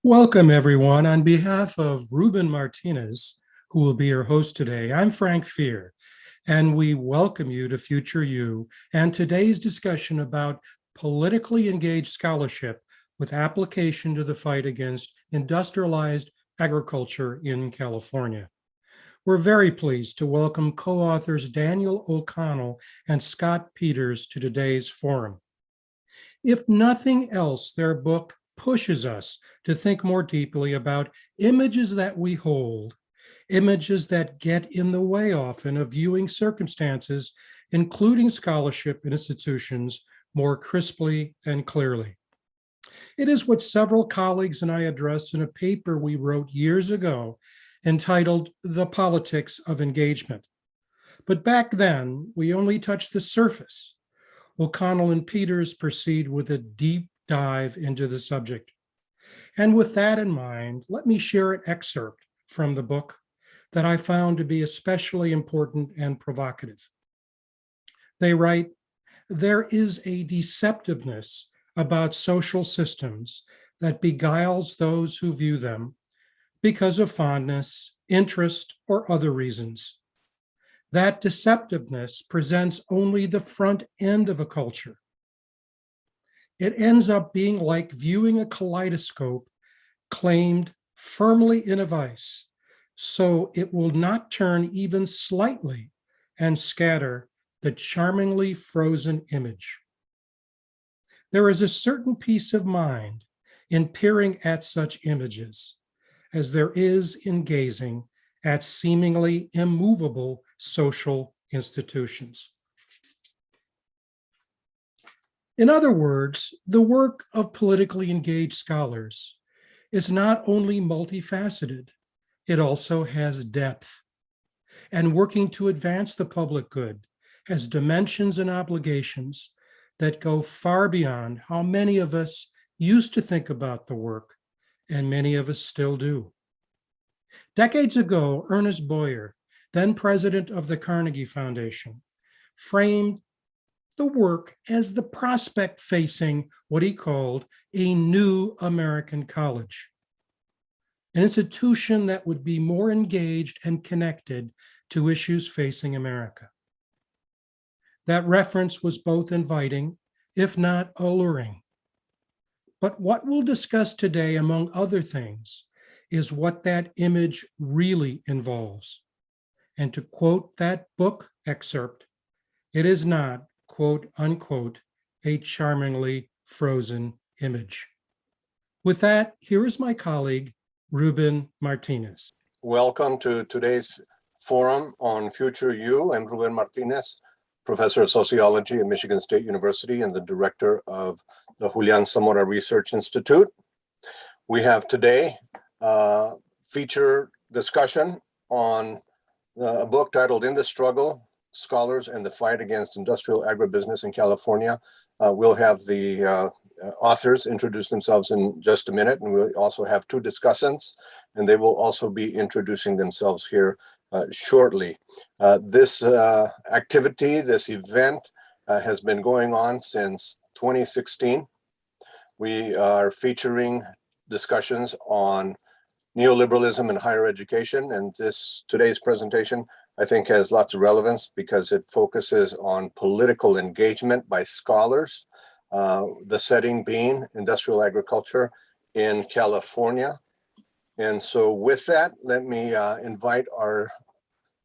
Welcome, everyone. On behalf of Ruben Martinez, who will be your host today, I'm Frank Fear, and we welcome you to Future You and today's discussion about politically engaged scholarship with application to the fight against industrialized agriculture in California. We're very pleased to welcome co-authors Daniel O'Connell and Scott Peters to today's forum. If nothing else, their book pushes us to think more deeply about images that we hold, images that get in the way often of viewing circumstances, including scholarship institutions, more crisply and clearly. It is what several colleagues and I addressed in a paper we wrote years ago entitled The Politics of Engagement. But back then, we only touched the surface. O'Connell and Peters proceed with a deep dive into the subject. And with that in mind, let me share an excerpt from the book that I found to be especially important and provocative. They write, "There is a deceptiveness about social systems that beguiles those who view them because of fondness, interest, or other reasons. That deceptiveness presents only the front end of a culture. It ends up being like viewing a kaleidoscope claimed firmly in a vise, so it will not turn even slightly and scatter the charmingly frozen image. There is a certain peace of mind in peering at such images as there is in gazing at seemingly immovable social institutions." In other words, the work of politically engaged scholars is not only multifaceted, it also has depth. And working to advance the public good has dimensions and obligations that go far beyond how many of us used to think about the work, and many of us still do. Decades ago, Ernest Boyer, then president of the Carnegie Foundation, framed the work as the prospect facing what he called a new American college, an institution that would be more engaged and connected to issues facing America. That reference was both inviting, if not alluring. But what we'll discuss today, among other things, is what that image really involves. And to quote that book excerpt, it is not, quote unquote, a charmingly frozen image. With that, here is my colleague, Ruben Martinez. Welcome to today's forum on Future You. I'm Ruben Martinez, professor of sociology at Michigan State University and the director of the Julian Zamora Research Institute. We have today a feature discussion on a book titled In the Struggle, Scholars and the Fight Against Industrial Agribusiness in California. We'll have the authors introduce themselves in just a minute, and we'll also have two discussants, and they will also be introducing themselves here shortly. This activity, this event, has been going on since 2016. We are featuring discussions on neoliberalism in higher education, and today's presentation I think has lots of relevance because it focuses on political engagement by scholars, the setting being industrial agriculture in California. And so with that, let me invite our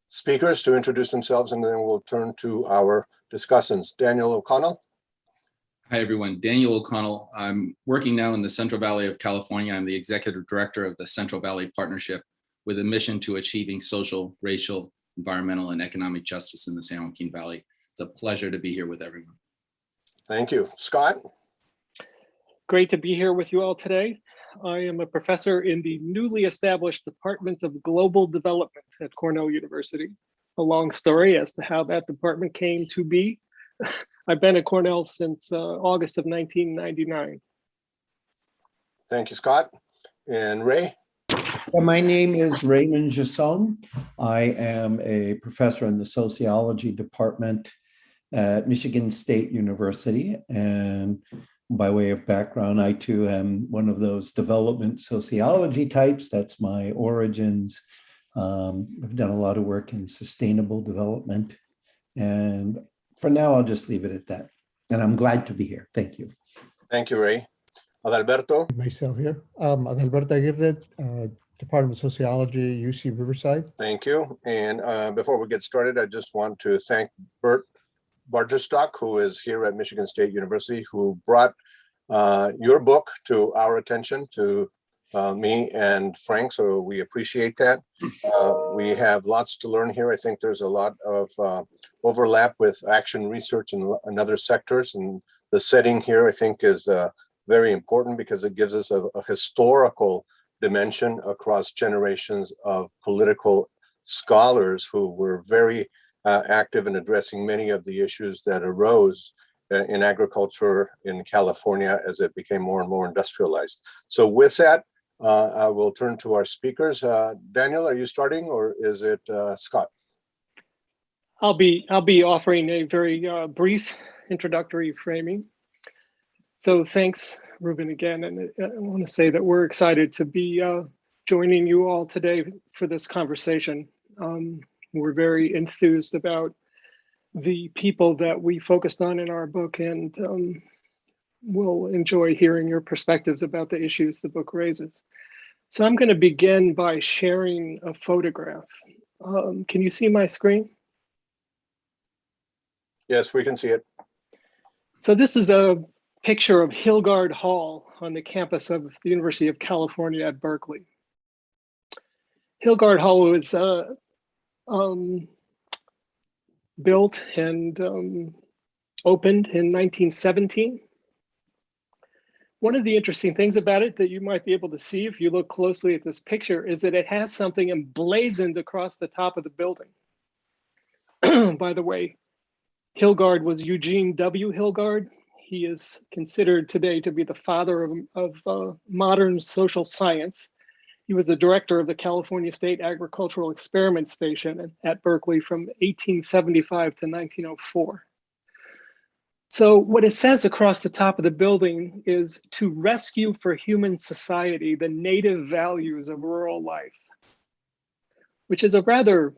speakers to introduce themselves, and then we'll turn to our discussants. Daniel O'Connell. Hi, everyone. Daniel O'Connell. I'm working now in the Central Valley of California. I'm the executive director of the Central Valley Partnership with a mission to achieving social, racial, environmental, and economic justice in the San Joaquin Valley. It's a pleasure to be here with everyone. Thank you. Scott? Great to be here with you all today. I am a professor in the newly established Department of Global Development at Cornell University. A long story as to how that department came to be. I've been at Cornell since August of 1999. Thank you, Scott. And Ray? My name is Raymond Jasson. I am a professor in the sociology department at Michigan State University, and by way of background, I too am one of those development sociology types. That's my origins. I've done a lot of work in sustainable development. And for now, I'll just leave it at that. And I'm glad to be here. Thank you. Thank you, Ray. Adalberto? Myself here. Adalberto Aguirre, Department of Sociology, UC Riverside. Thank you. And before we get started, I just want to thank Bert Bargerstock, who is here at Michigan State University, who brought your book to our attention, to me and Frank, so we appreciate that. We have lots to learn here. I think there's a lot of overlap with action research in other sectors, and the setting here I think is very important because it gives us a historical dimension across generations of political scholars who were very active in addressing many of the issues that arose in agriculture in California as it became more and more industrialized. So with that, I will turn to our speakers. Daniel, are you starting, or is it Scott? I'll be offering a very brief introductory framing. So thanks, Ruben, again. And I want to say that we're excited to be joining you all today for this conversation. We're very enthused about the people that we focused on in our book, and we'll enjoy hearing your perspectives about the issues the book raises. So I'm going to begin by sharing a photograph. Can you see my screen? Yes, we can see it. So this is a picture of Hilgard Hall on the campus of the University of California at Berkeley. Hilgard Hall was built and opened in 1917. One of the interesting things about it that you might be able to see if you look closely at this picture is that it has something emblazoned across the top of the building. By the way, Hilgard was Eugene W. Hilgard. He is considered today to be the father of modern social science. He was the director of the California State Agricultural Experiment Station at Berkeley from 1875 to 1904. So what it says across the top of the building is to rescue for human society the native values of rural life, which is a rather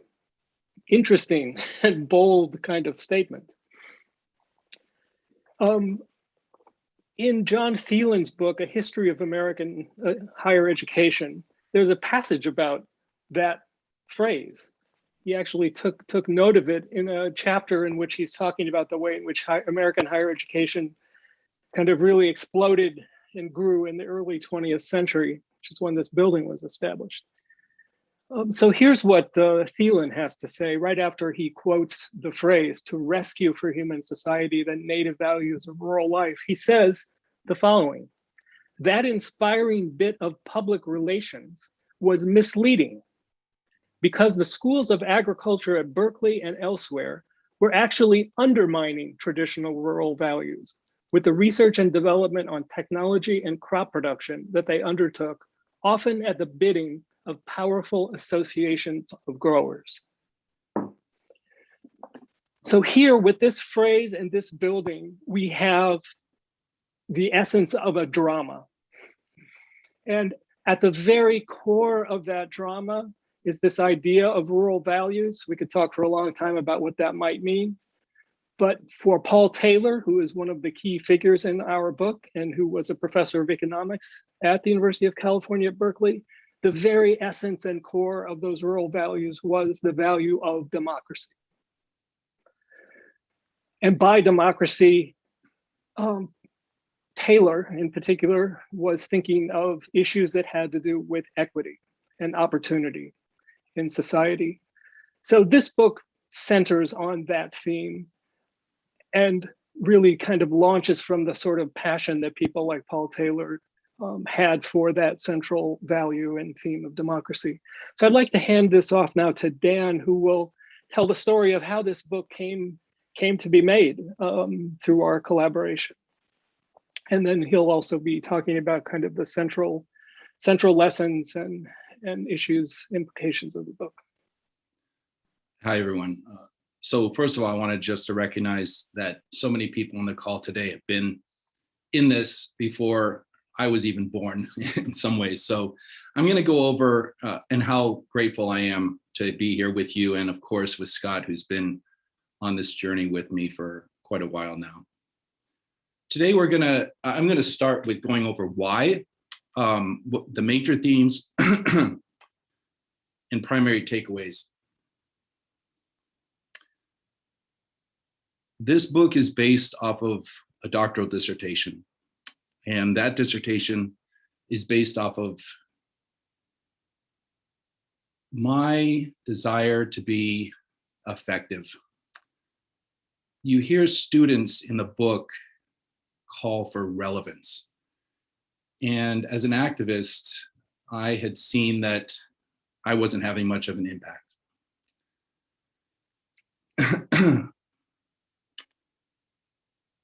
interesting and bold kind of statement. In John Thielen's book, A History of American Higher Education, there's a passage about that phrase. He actually took note of it in a chapter in which he's talking about the way in which American higher education kind of really exploded and grew in the early 20th century, which is when this building was established. So here's what Thielen has to say right after he quotes the phrase, to rescue for human society the native values of rural life. He says the following: that inspiring bit of public relations was misleading because the schools of agriculture at Berkeley and elsewhere were actually undermining traditional rural values with the research and development on technology and crop production that they undertook, often at the bidding of powerful associations of growers. So here with this phrase and this building, we have the essence of a drama. And at the very core of that drama is this idea of rural values. We could talk for a long time about what that might mean. But for Paul Taylor, who is one of the key figures in our book and who was a professor of economics at the University of California at Berkeley, the very essence and core of those rural values was the value of democracy. And by democracy, Taylor in particular was thinking of issues that had to do with equity and opportunity in society. So this book centers on that theme and really kind of launches from the sort of passion that people like Paul Taylor had for that central value and theme of democracy. So I'd like to hand this off now to Dan, who will tell the story of how this book came to be made through our collaboration. And then he'll also be talking about kind of the central lessons and issues, implications of the book. Hi, everyone. So first of all, I wanted just to recognize that so many people on the call today have been in this before I was even born in some ways. So I'm going to go over and how grateful I am to be here with you, and of course with Scott, who's been on this journey with me for quite a while now. Today I'm going to start with going over why, the major themes and primary takeaways. This book is based off of a doctoral dissertation, and that dissertation is based off of my desire to be effective. You hear students in the book call for relevance. And as an activist, I had seen that I wasn't having much of an impact.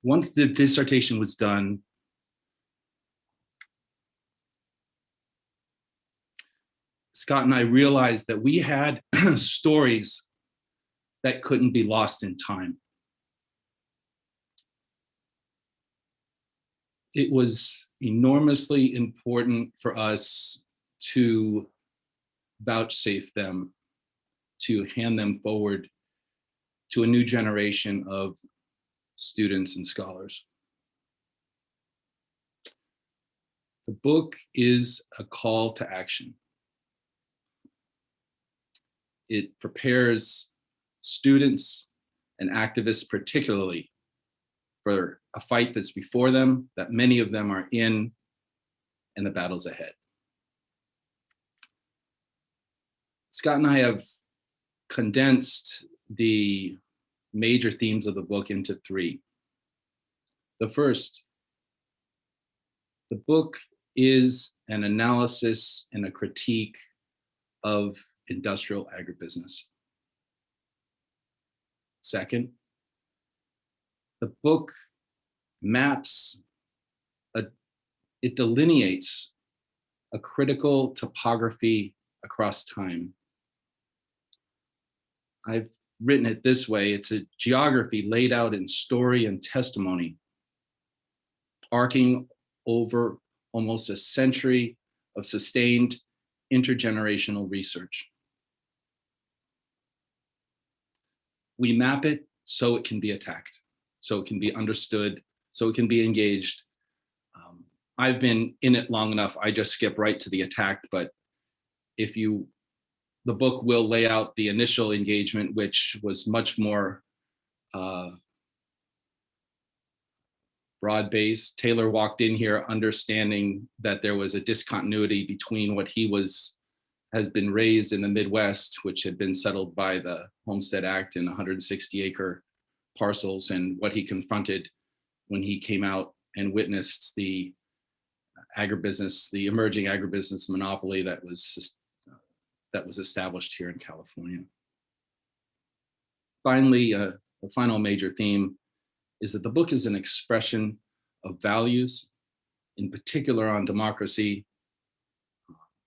Once the dissertation was done, Scott and I realized that we had stories that couldn't be lost in time. It was enormously important for us to vouchsafe them, to hand them forward to a new generation of students and scholars. The book is a call to action. It prepares students and activists particularly for a fight that's before them, that many of them are in, and the battles ahead. Scott and I have condensed the major themes of the book into three. The first, the book is an analysis and a critique of industrial agribusiness. Second, the book maps, it delineates a critical topography across time. I've written it this way: it's a geography laid out in story and testimony, arcing over almost a century of sustained intergenerational research. We map it so it can be attacked, so it can be understood, so it can be engaged. I've been in it long enough, I just skip right to the attack, but the book will lay out the initial engagement, which was much more broad-based. Taylor walked in here understanding that there was a discontinuity between what he has been raised in the Midwest, which had been settled by the Homestead Act in 160-acre parcels, and what he confronted when he came out and witnessed the agribusiness, the emerging agribusiness monopoly that was established here in California. Finally, the final major theme is that the book is an expression of values, in particular on democracy,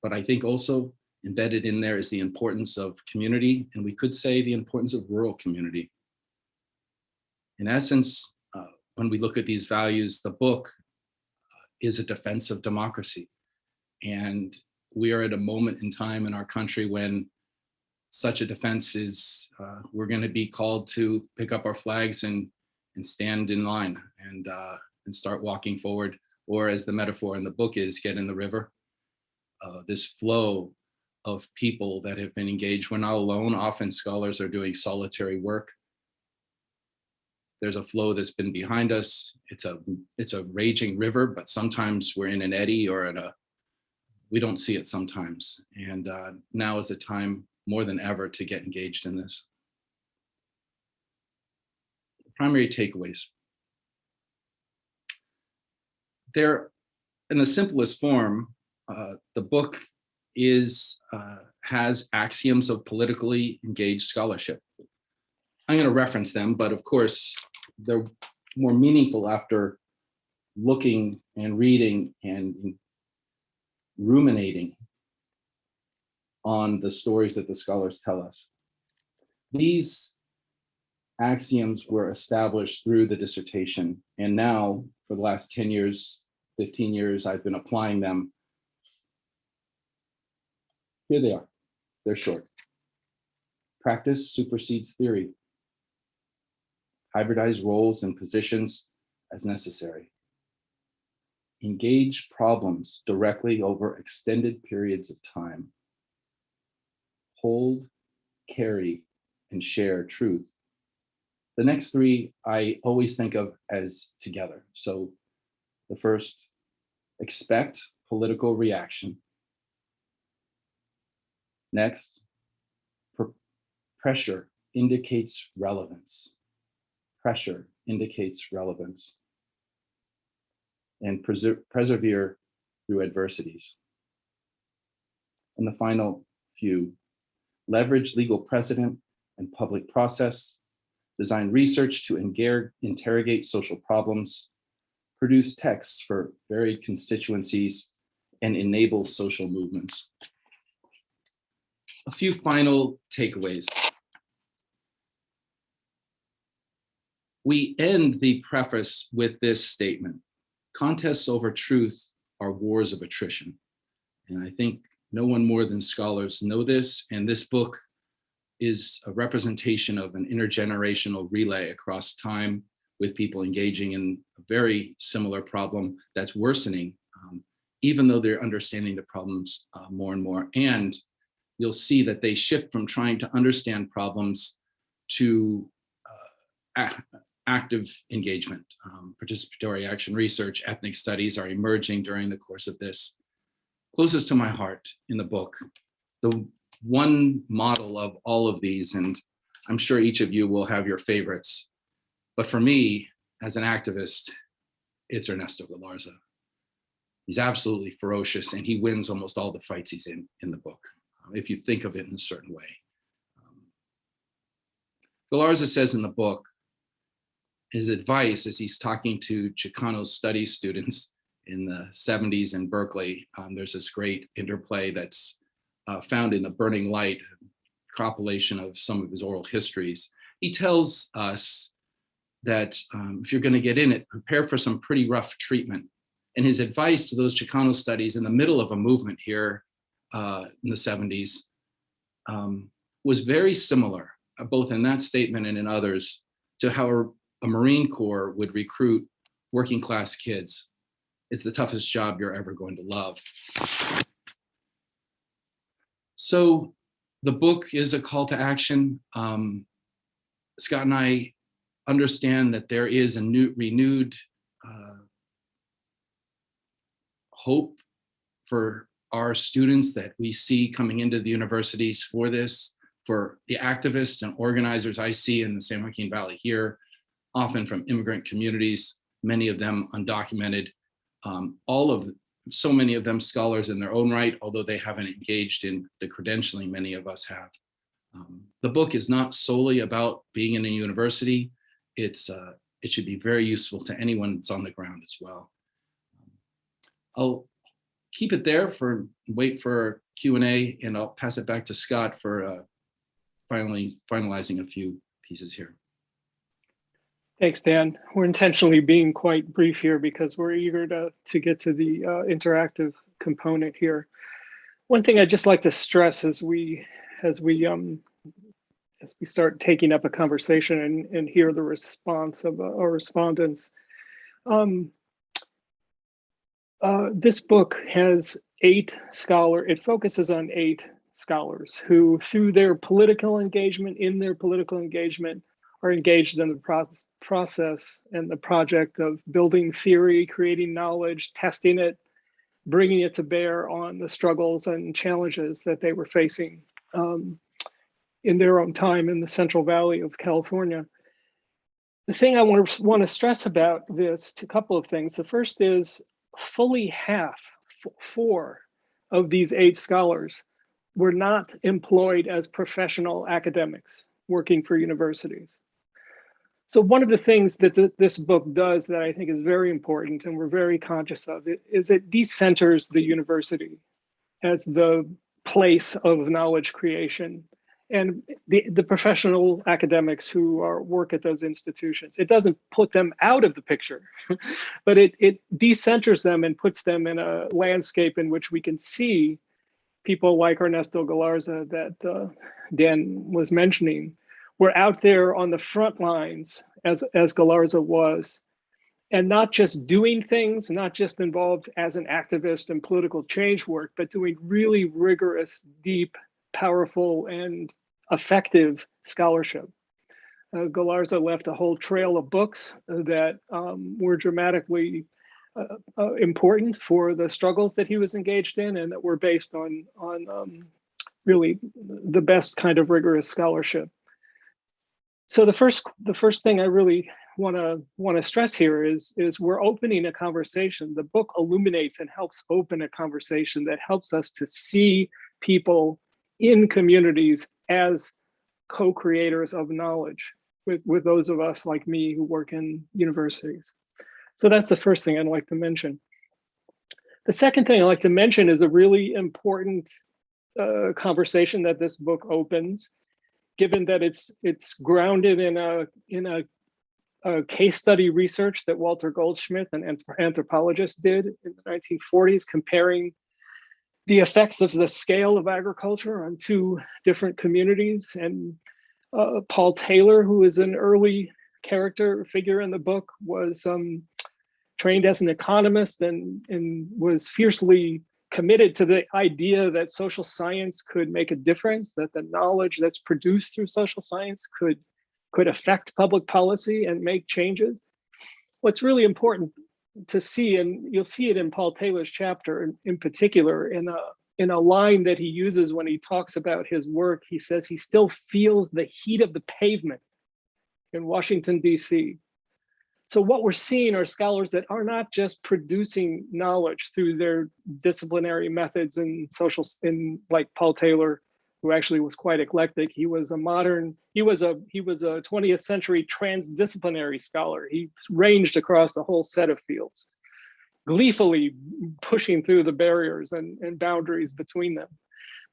but I think also embedded in there is the importance of community, and we could say the importance of rural community. In essence, when we look at these values, the book is a defense of democracy. And we are at a moment in time in our country when such a defense is, we're going to be called to pick up our flags and stand in line and start walking forward, or as the metaphor in the book is, get in the river. This flow of people that have been engaged. We're not alone. Often scholars are doing solitary work. There's a flow that's been behind us. It's a raging river, but sometimes we're in an eddy or we don't see it sometimes. And now is the time more than ever to get engaged in this. Primary takeaways. They're in the simplest form. The book has axioms of politically engaged scholarship. I'm going to reference them, but of course, they're more meaningful after looking and reading and ruminating on the stories that the scholars tell us. These axioms were established through the dissertation, and now for the last 10 years, 15 years, I've been applying them. Here they are. They're short. Practice supersedes theory. Hybridize roles and positions as necessary. Engage problems directly over extended periods of time. Hold, carry, and share truth. The next three I always think of as together. So the first, expect political reaction. Next, pressure indicates relevance. Pressure indicates relevance. And persevere through adversities. And the final few, leverage legal precedent and public process, design research to interrogate social problems, produce texts for varied constituencies, and enable social movements. A few final takeaways. We end the preface with this statement: contests over truth are wars of attrition. And I think no one more than scholars know this, and this book is a representation of an intergenerational relay across time with people engaging in a very similar problem that's worsening, even though they're understanding the problems more and more. And you'll see that they shift from trying to understand problems to active engagement. Participatory action research, ethnic studies are emerging during the course of this. Closest to my heart in the book, the one model of all of these, and I'm sure each of you will have your favorites, but for me, as an activist, it's Ernesto Galarza. He's absolutely ferocious, and he wins almost all the fights he's in the book, if you think of it in a certain way. Galarza says in the book, his advice as he's talking to Chicano studies students in the 70s in Berkeley, there's this great interplay that's found in The Burning Light, a compilation of some of his oral histories. He tells us that if you're going to get in it, prepare for some pretty rough treatment. And his advice to those Chicano studies in the middle of a movement here in the 70s was very similar, both in that statement and in others, to how a Marine Corps would recruit working class kids. It's the toughest job you're ever going to love. So the book is a call to action. Scott and I understand that there is a renewed hope for our students that we see coming into the universities for this, for the activists and organizers I see in the San Joaquin Valley here, often from immigrant communities, many of them undocumented, so many of them scholars in their own right, although they haven't engaged in the credentialing many of us have. The book is not solely about being in a university. It should be very useful to anyone that's on the ground as well. I'll keep it there wait for Q&A, and I'll pass it back to Scott for finalizing a few pieces here. Thanks, Dan. We're intentionally being quite brief here because we're eager to get to the interactive component here. One thing I'd just like to stress as we start taking up a conversation and hear the response of our respondents. This book has it focuses on 8 scholars who, through their political engagement, are engaged in the process and the project of building theory, creating knowledge, testing it, bringing it to bear on the struggles and challenges that they were facing in their own time in the Central Valley of California. The thing I want to stress about this, a couple of things. The first is fully half, 4 of these 8 scholars were not employed as professional academics working for universities. So one of the things that this book does that I think is very important, and we're very conscious of it, is it decenters the university as the place of knowledge creation and the professional academics who work at those institutions. It doesn't put them out of the picture, but it decenters them and puts them in a landscape in which we can see people like Ernesto Galarza that Dan was mentioning. We're out there on the front lines as Galarza was, and not just doing things, not just involved as an activist in political change work, but doing really rigorous, deep, powerful, and effective scholarship. Galarza left a whole trail of books that were dramatically important for the struggles that he was engaged in, and that were based on really the best kind of rigorous scholarship. So the first thing I really want to stress here is we're opening a conversation. The book illuminates and helps open a conversation that helps us to see people in communities as co-creators of knowledge with those of us like me who work in universities. So that's the first thing I'd like to mention. The second thing I'd like to mention is a really important conversation that this book opens, given that it's grounded in a case study research that Walter Goldschmidt, an anthropologist, did in the 1940s, comparing the effects of the scale of agriculture on two different communities. And Paul Taylor, who is an early character figure in the book, was trained as an economist and was fiercely committed to the idea that social science could make a difference, that the knowledge that's produced through social science could affect public policy and make changes. What's really important to see, and you'll see it in Paul Taylor's chapter in particular, in a line that he uses when he talks about his work. He says he still feels the heat of the pavement in Washington, D.C. So what we're seeing are scholars that are not just producing knowledge through their disciplinary methods and like Paul Taylor, who actually was quite eclectic. He was a 20th century transdisciplinary scholar. He ranged across a whole set of fields, gleefully pushing through the barriers and boundaries between them.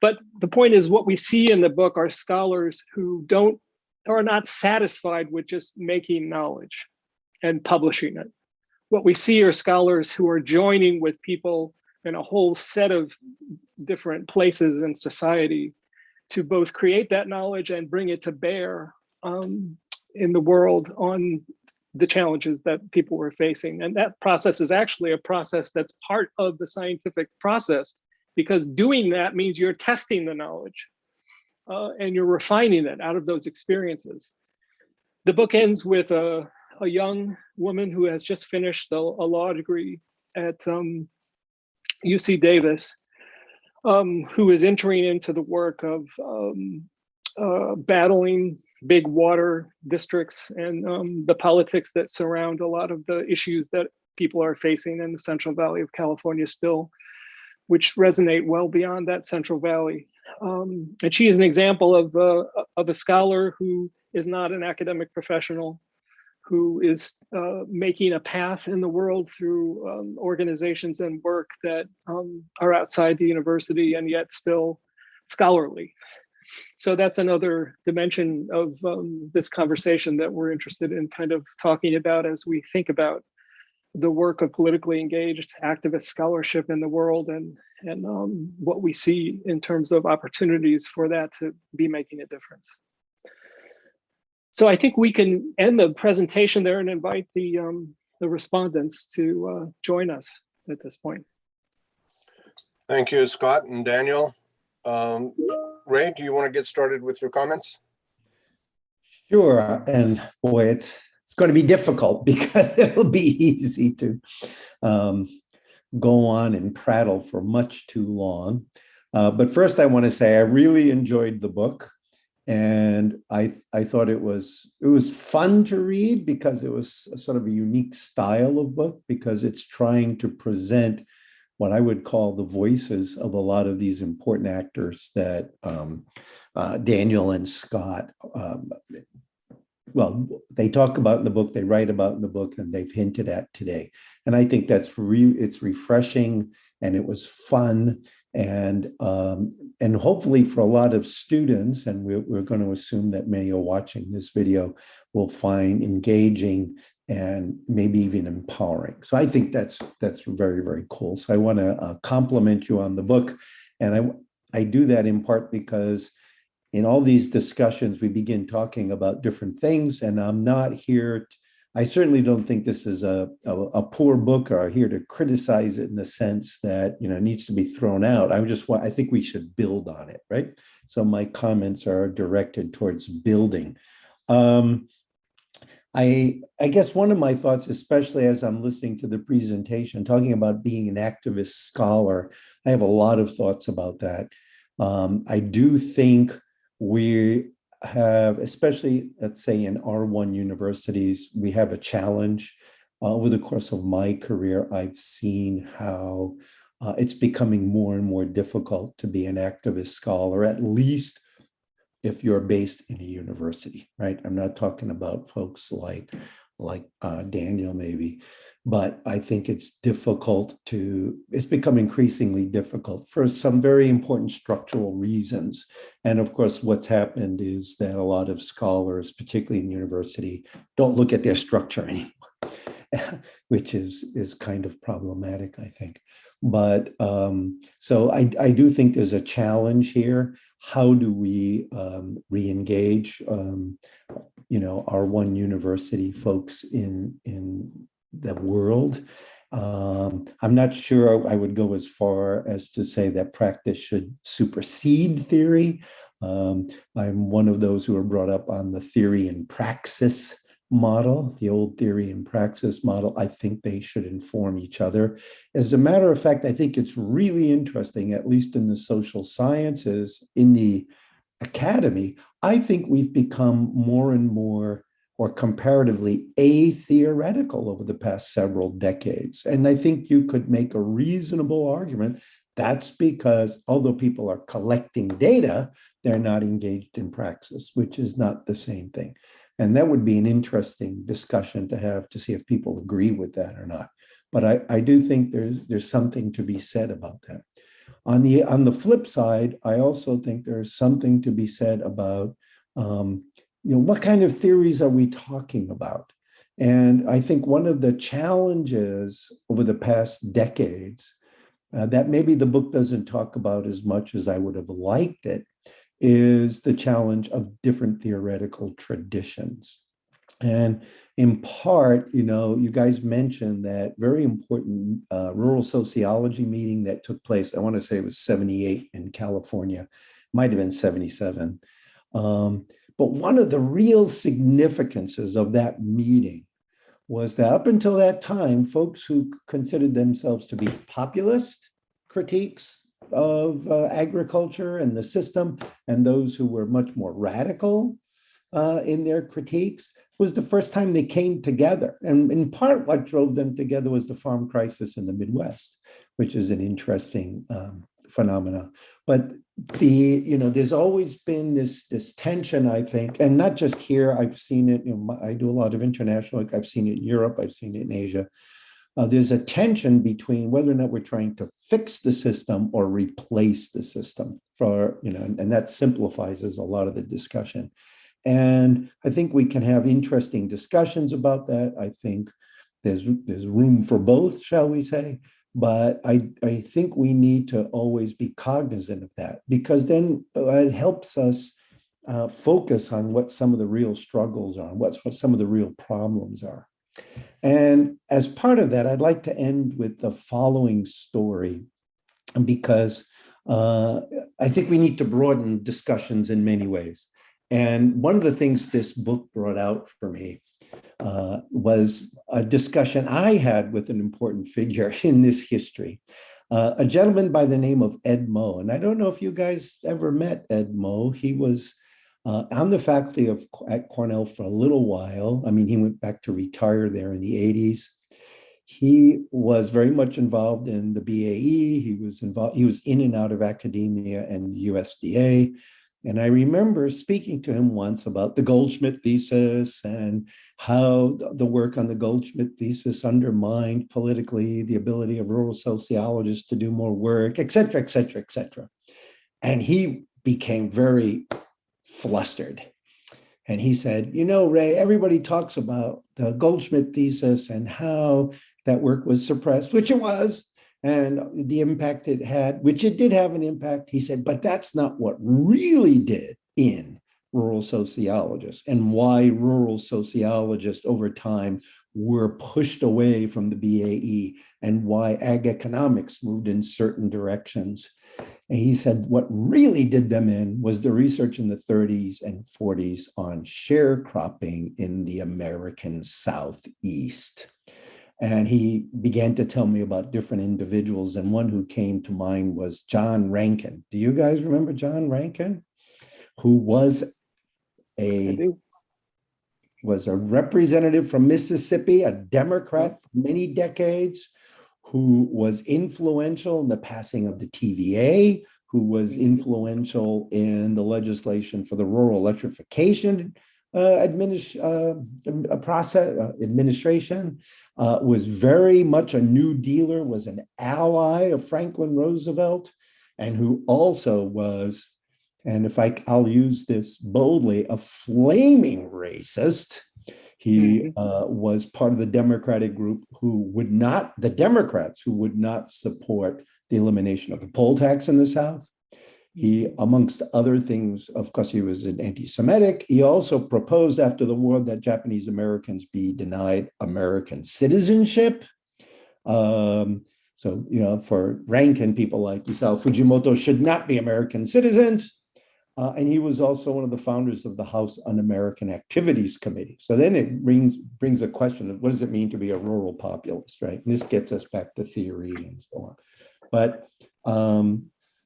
But the point is, what we see in the book are scholars who are not satisfied with just making knowledge and publishing it. What we see are scholars who are joining with people in a whole set of different places in society to both create that knowledge and bring it to bear in the world on the challenges that people were facing. And that process is actually a process that's part of the scientific process, because doing that means you're testing the knowledge and you're refining it out of those experiences. The book ends with a young woman who has just finished a law degree at UC Davis, who is entering into the work of battling big water districts and the politics that surround a lot of the issues that people are facing in the Central Valley of California still, which resonate well beyond that Central Valley. And she is an example of a scholar who is not an academic professional, who is making a path in the world through organizations and work that are outside the university and yet still scholarly. So that's another dimension of this conversation that we're interested in kind of talking about as we think about the work of politically engaged activist scholarship in the world and what we see in terms of opportunities for that to be making a difference. So I think we can end the presentation there and invite the respondents to join us at this point. Thank you, Scott and Daniel. Ray, do you want to get started with your comments? Sure. And boy, it's going to be difficult because it'll be easy to go on and prattle for much too long. But first, I want to say I really enjoyed the book. And I thought it was fun to read because it was a sort of a unique style of book, because it's trying to present what I would call the voices of a lot of these important actors that Daniel and Scott, well, they talk about in the book, they write about in the book, and they've hinted at today. And I think that's it's refreshing, and it was fun. And hopefully for a lot of students, and we're going to assume that many are watching this video, will find engaging and maybe even empowering. So I think that's very, very cool. So I want to compliment you on the book. And I do that in part because in all these discussions, we begin talking about different things, and I'm not here. I certainly don't think this is a poor book or here to criticize it in the sense that, it needs to be thrown out. I think we should build on it, right? So my comments are directed towards building. I guess one of my thoughts, especially as I'm listening to the presentation, talking about being an activist scholar, I have a lot of thoughts about that. I do think we have, especially let's say in R1 universities, we have a challenge. Over the course of my career, I've seen how it's becoming more and more difficult to be an activist scholar, at least if you're based in a university, right? I'm not talking about folks like Daniel maybe, but I think it's become increasingly difficult for some very important structural reasons. And of course, what's happened is that a lot of scholars, particularly in university, don't look at their structure anymore, which is kind of problematic, I think. But so I do think there's a challenge here. How do we re-engage, R1 university folks in the world? I'm not sure I would go as far as to say that practice should supersede theory. I'm one of those who were brought up on the theory and praxis model, the old theory and praxis model. I think they should inform each other. As a matter of fact, I think it's really interesting, at least in the social sciences, in the academy, I think we've become more and more, or comparatively, atheoretical over the past several decades. And I think you could make a reasonable argument that's because although people are collecting data, they're not engaged in praxis, which is not the same thing. And that would be an interesting discussion to have to see if people agree with that or not. But I do think there's something to be said about that. On the flip side, I also think there's something to be said about what kind of theories are we talking about? And I think one of the challenges over the past decades that maybe the book doesn't talk about as much as I would have liked it is the challenge of different theoretical traditions. And in part, you guys mentioned that very important rural sociology meeting that took place, I want to say it was 78 in California, might have been 77. But one of the real significances of that meeting was that up until that time, folks who considered themselves to be populist critiques of agriculture and the system, and those who were much more radical in their critiques, was the first time they came together. And in part, what drove them together was the farm crisis in the Midwest, which is an interesting phenomena. But there's always been this tension, I think, and not just here. I've seen it. I do a lot of international work. I've seen it in Europe. I've seen it in Asia. There's a tension between whether or not we're trying to fix the system or replace the system and that simplifies a lot of the discussion. And I think we can have interesting discussions about that. I think there's room for both, shall we say. But I think we need to always be cognizant of that, because then it helps us focus on what some of the real struggles are, what some of the real problems are. And as part of that, I'd like to end with the following story, because I think we need to broaden discussions in many ways. And one of the things this book brought out for me was a discussion I had with an important figure in this history, a gentleman by the name of Ed Moe. And I don't know if you guys ever met Ed Moe. He was on the faculty at Cornell for a little while. I mean, he went back to retire there in the 80s. He was very much involved in the BAE. He was in and out of academia and USDA. And I remember speaking to him once about the Goldschmidt thesis and how the work on the Goldschmidt thesis undermined politically the ability of rural sociologists to do more work, et cetera, et cetera, et cetera. And he became very flustered. And he said, you know, Ray, everybody talks about the Goldschmidt thesis and how that work was suppressed, which it was, and the impact it had, which it did have an impact. He said, but that's not what really did in rural sociologists, and why rural sociologists over time were pushed away from the BAE, and why ag economics moved in certain directions. And he said what really did them in was the research in the 30s and 40s on sharecropping in the American Southeast. And he began to tell me about different individuals, and one who came to mind was John Rankin. Do you guys remember John Rankin? Who was a representative from Mississippi, a Democrat for many decades, who was influential in the passing of the TVA, who was influential in the legislation for the rural electrification administration, was very much a New Dealer, was an ally of Franklin Roosevelt, and who also was, and if I'll use this boldly, a flaming racist. He was part of the Democratic group the Democrats who would not support the elimination of the poll tax in the South. He, amongst other things, of course, he was an anti-Semitic. He also proposed after the war that Japanese Americans be denied American citizenship. So, you know, for Rankin, people like Isao Fujimoto should not be American citizens. And he was also one of the founders of the House Un-American Activities Committee. So then it brings a question of what does it mean to be a rural populist, right? And this gets us back to theory and so on. But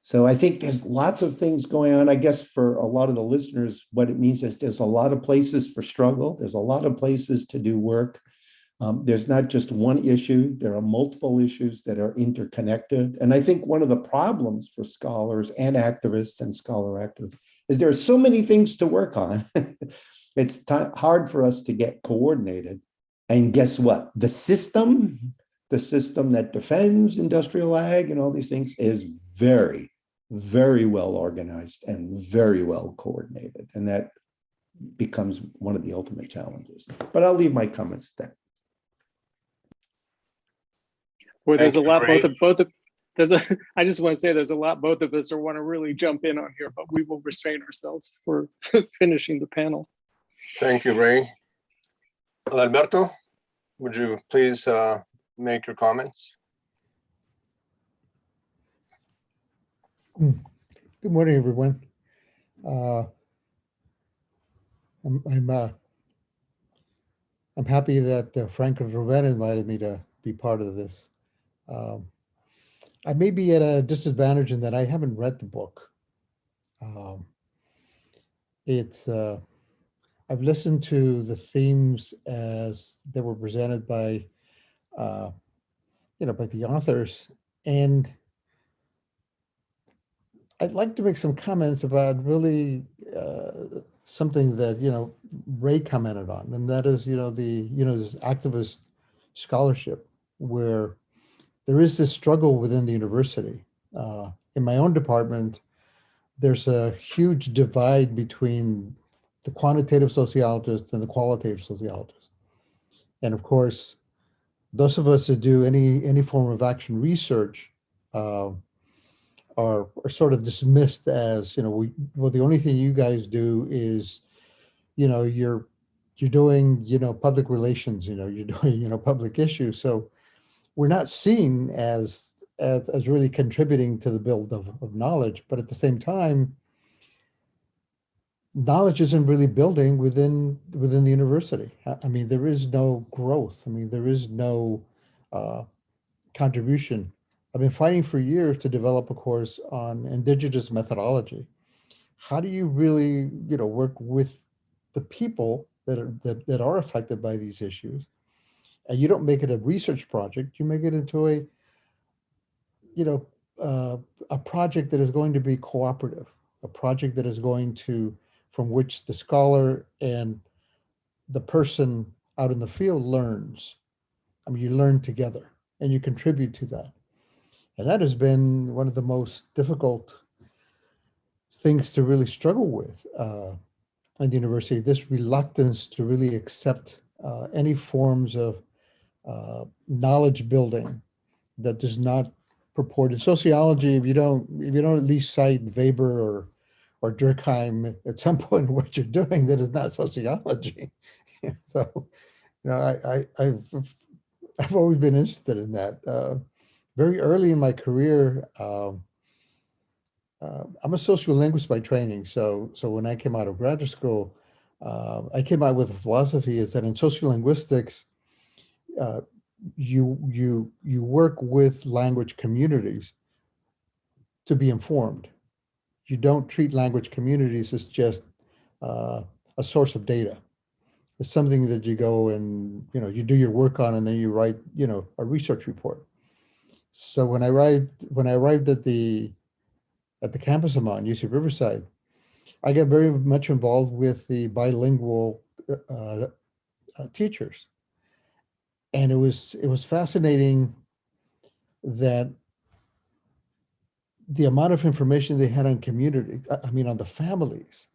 so I think there's lots of things going on. I guess for a lot of the listeners, what it means is there's a lot of places for struggle. There's a lot of places to do work. There's not just one issue. There are multiple issues that are interconnected. And I think one of the problems for scholars and activists and scholar activists is there are so many things to work on. It's hard for us to get coordinated. And guess what? The system that defends industrial ag and all these things is very, very well organized and very well coordinated. And that becomes one of the ultimate challenges. But I'll leave my comments at that. Boy, there's a lot, Ray. I just want to say there's a lot both of us want to really jump in on here, but we will restrain ourselves for finishing the panel. Thank you, Ray. Alberto, would you please make your comments? Good morning, everyone. I'm happy that Frank and Ruben invited me to be part of this. I may be at a disadvantage in that I haven't read the book. I've listened to the themes as they were presented by, by the authors, and I'd like to make some comments about really something that Ray commented on, and that is this activist scholarship where there is this struggle within the university. In my own department, there's a huge divide between the quantitative sociologists and the qualitative sociologists. And of course, those of us that do any form of action research are sort of dismissed as, the only thing you guys do is, you're doing, public relations, you're doing, public issues. So we're not seen as really contributing to the build of knowledge, but at the same time, knowledge isn't really building within the university. I mean, there is no growth. I mean, there is no contribution. I've been fighting for years to develop a course on indigenous methodology. How do you really, work with the people that are affected by these issues? And you don't make it a research project. You make it into a project that is going to be cooperative, a project that is going to, from which the scholar and the person out in the field learns. I mean, you learn together and you contribute to that. And that has been one of the most difficult things to really struggle with at the university, this reluctance to really accept any forms of knowledge building that does not purport in sociology. If you don't at least cite Weber or Durkheim at some point in what you're doing, that is not sociology. So, I've always been interested in that. Very early in my career, I'm a sociolinguist by training. So when I came out of graduate school, I came out with a philosophy is that in sociolinguistics, you work with language communities to be informed. You don't treat language communities as just a source of data. It's something that you go and you do your work on, and then you write a research report. So when I arrived at the campus I'm on, UC Riverside, I got very much involved with the bilingual teachers, and it was fascinating that the amount of information they had on community, on the families,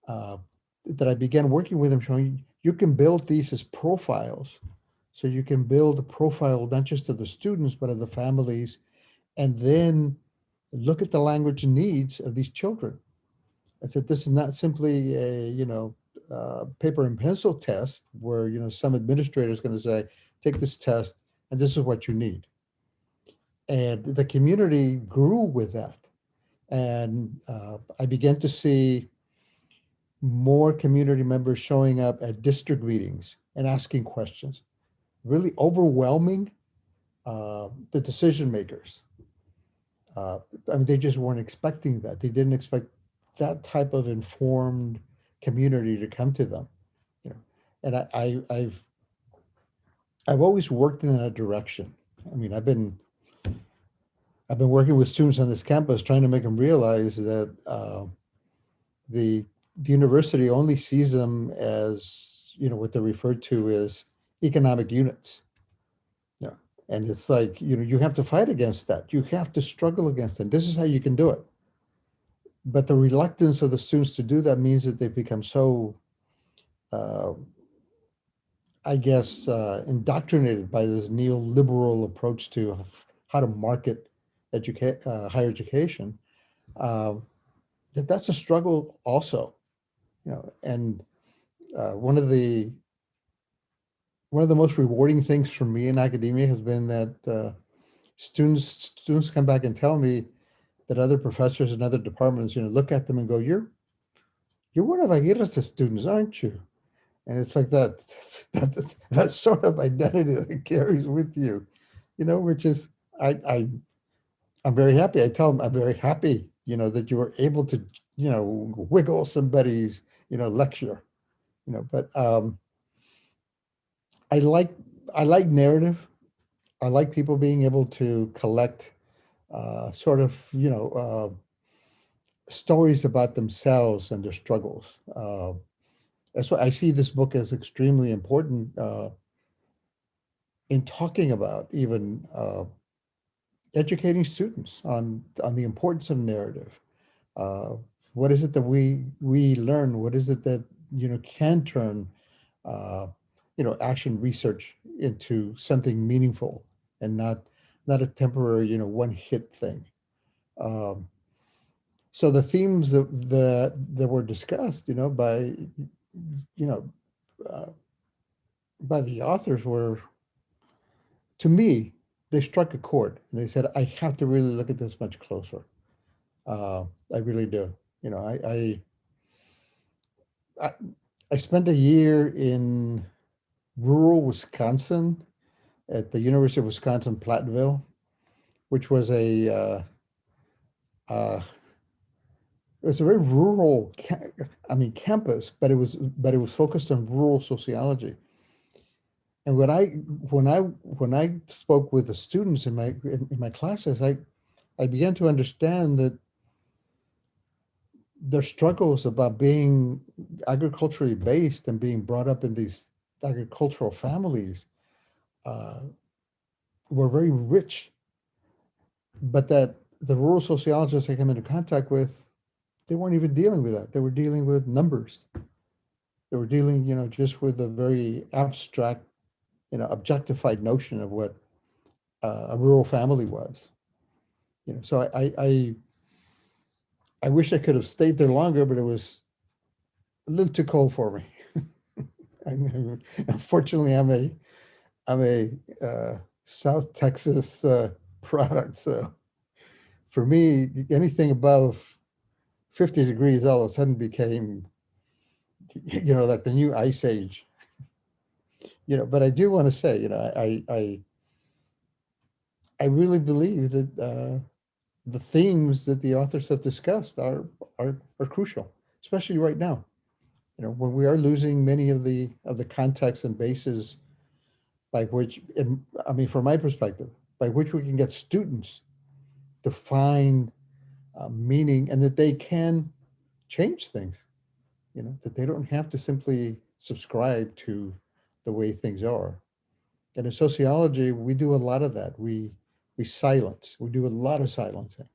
that I began working with them, showing you can build these as profiles. So you can build a profile not just of the students, but of the families, and then look at the language needs of these children. I said, this is not simply a paper and pencil test where some administrator is going to say, take this test and this is what you need. And the community grew with that. And I began to see more community members showing up at district meetings and asking questions, really overwhelming the decision makers. They just weren't expecting that. They didn't expect that type of informed community to come to them. And I've always worked in that direction. I've been working with students on this campus, trying to make them realize that the university only sees them as what they're referred to as economic units. And it's like you have to fight against that. You have to struggle against it. This is how you can do it. But the reluctance of the students to do that means that they've become so, indoctrinated by this neoliberal approach to how to market higher education. That's a struggle also, and one of the most rewarding things for me in academia has been that students come back and tell me that other professors in other departments, look at them and go, you're one of Aguirre's students, aren't you? And it's like that sort of identity that carries with you, which is, I'm very happy. I tell them I'm very happy, that you were able to, wiggle somebody's, lecture, but I like narrative. I like people being able to collect stories about themselves and their struggles. That's why I see this book as extremely important in talking about even educating students on the importance of narrative. What is it that we learn? What is it that can turn action research into something meaningful and not a temporary one-hit thing. So the themes that were discussed by the authors were, to me, they struck a chord. And they said, I have to really look at this much closer. I really do. I spent a year in rural Wisconsin at the University of Wisconsin-Platteville, which was it was a very rural, campus, but it was focused on rural sociology. And when I spoke with the students in my classes, I began to understand that their struggles about being agriculturally based and being brought up in these agricultural families were very rich, but that the rural sociologists I came into contact with, they weren't even dealing with that. They were dealing with numbers. They were dealing, just with a very abstract, objectified notion of what a rural family was. So I wish I could have stayed there longer, but it was a little too cold for me. Unfortunately, I'm a South Texas product, so for me, anything above 50 degrees all of a sudden became, like the new ice age. But I do want to say, I really believe that the themes that the authors have discussed are crucial, especially right now. When we are losing many of the contexts and bases by which, and I mean, from my perspective, by which we can get students to find meaning, and that they can change things. That they don't have to simply subscribe to the way things are. And in sociology, we do a lot of that. We silence. We do a lot of silencing.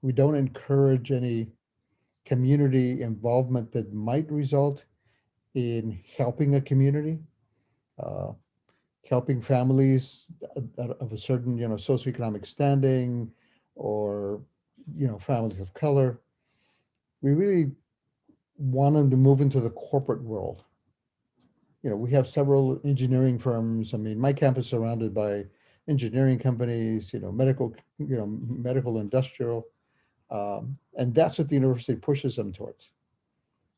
We don't encourage any community involvement that might result in helping a community, helping families of a certain, socioeconomic standing, or, families of color. We really want them to move into the corporate world. We have several engineering firms. I mean, my campus is surrounded by engineering companies, medical, medical, industrial. And that's what the university pushes them towards.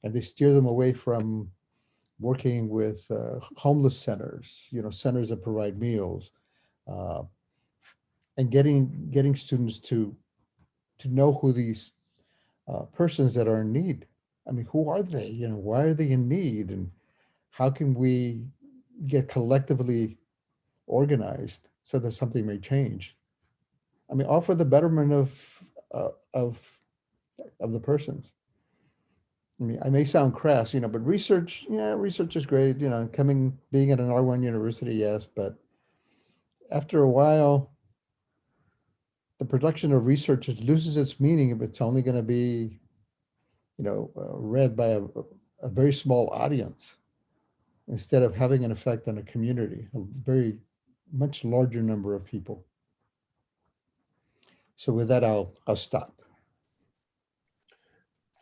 And they steer them away from working with homeless centers, centers that provide meals, and getting students to know who these persons that are in need. I mean, who are they? Why are they in need? And how can we get collectively organized so that something may change? I mean, all for the betterment of the persons. I mean, I may sound crass, but research is great, being at an R1 university, yes, but after a while, the production of research loses its meaning if it's only going to be, read by a very small audience, instead of having an effect on a community, a very much larger number of people. So with that, I'll stop.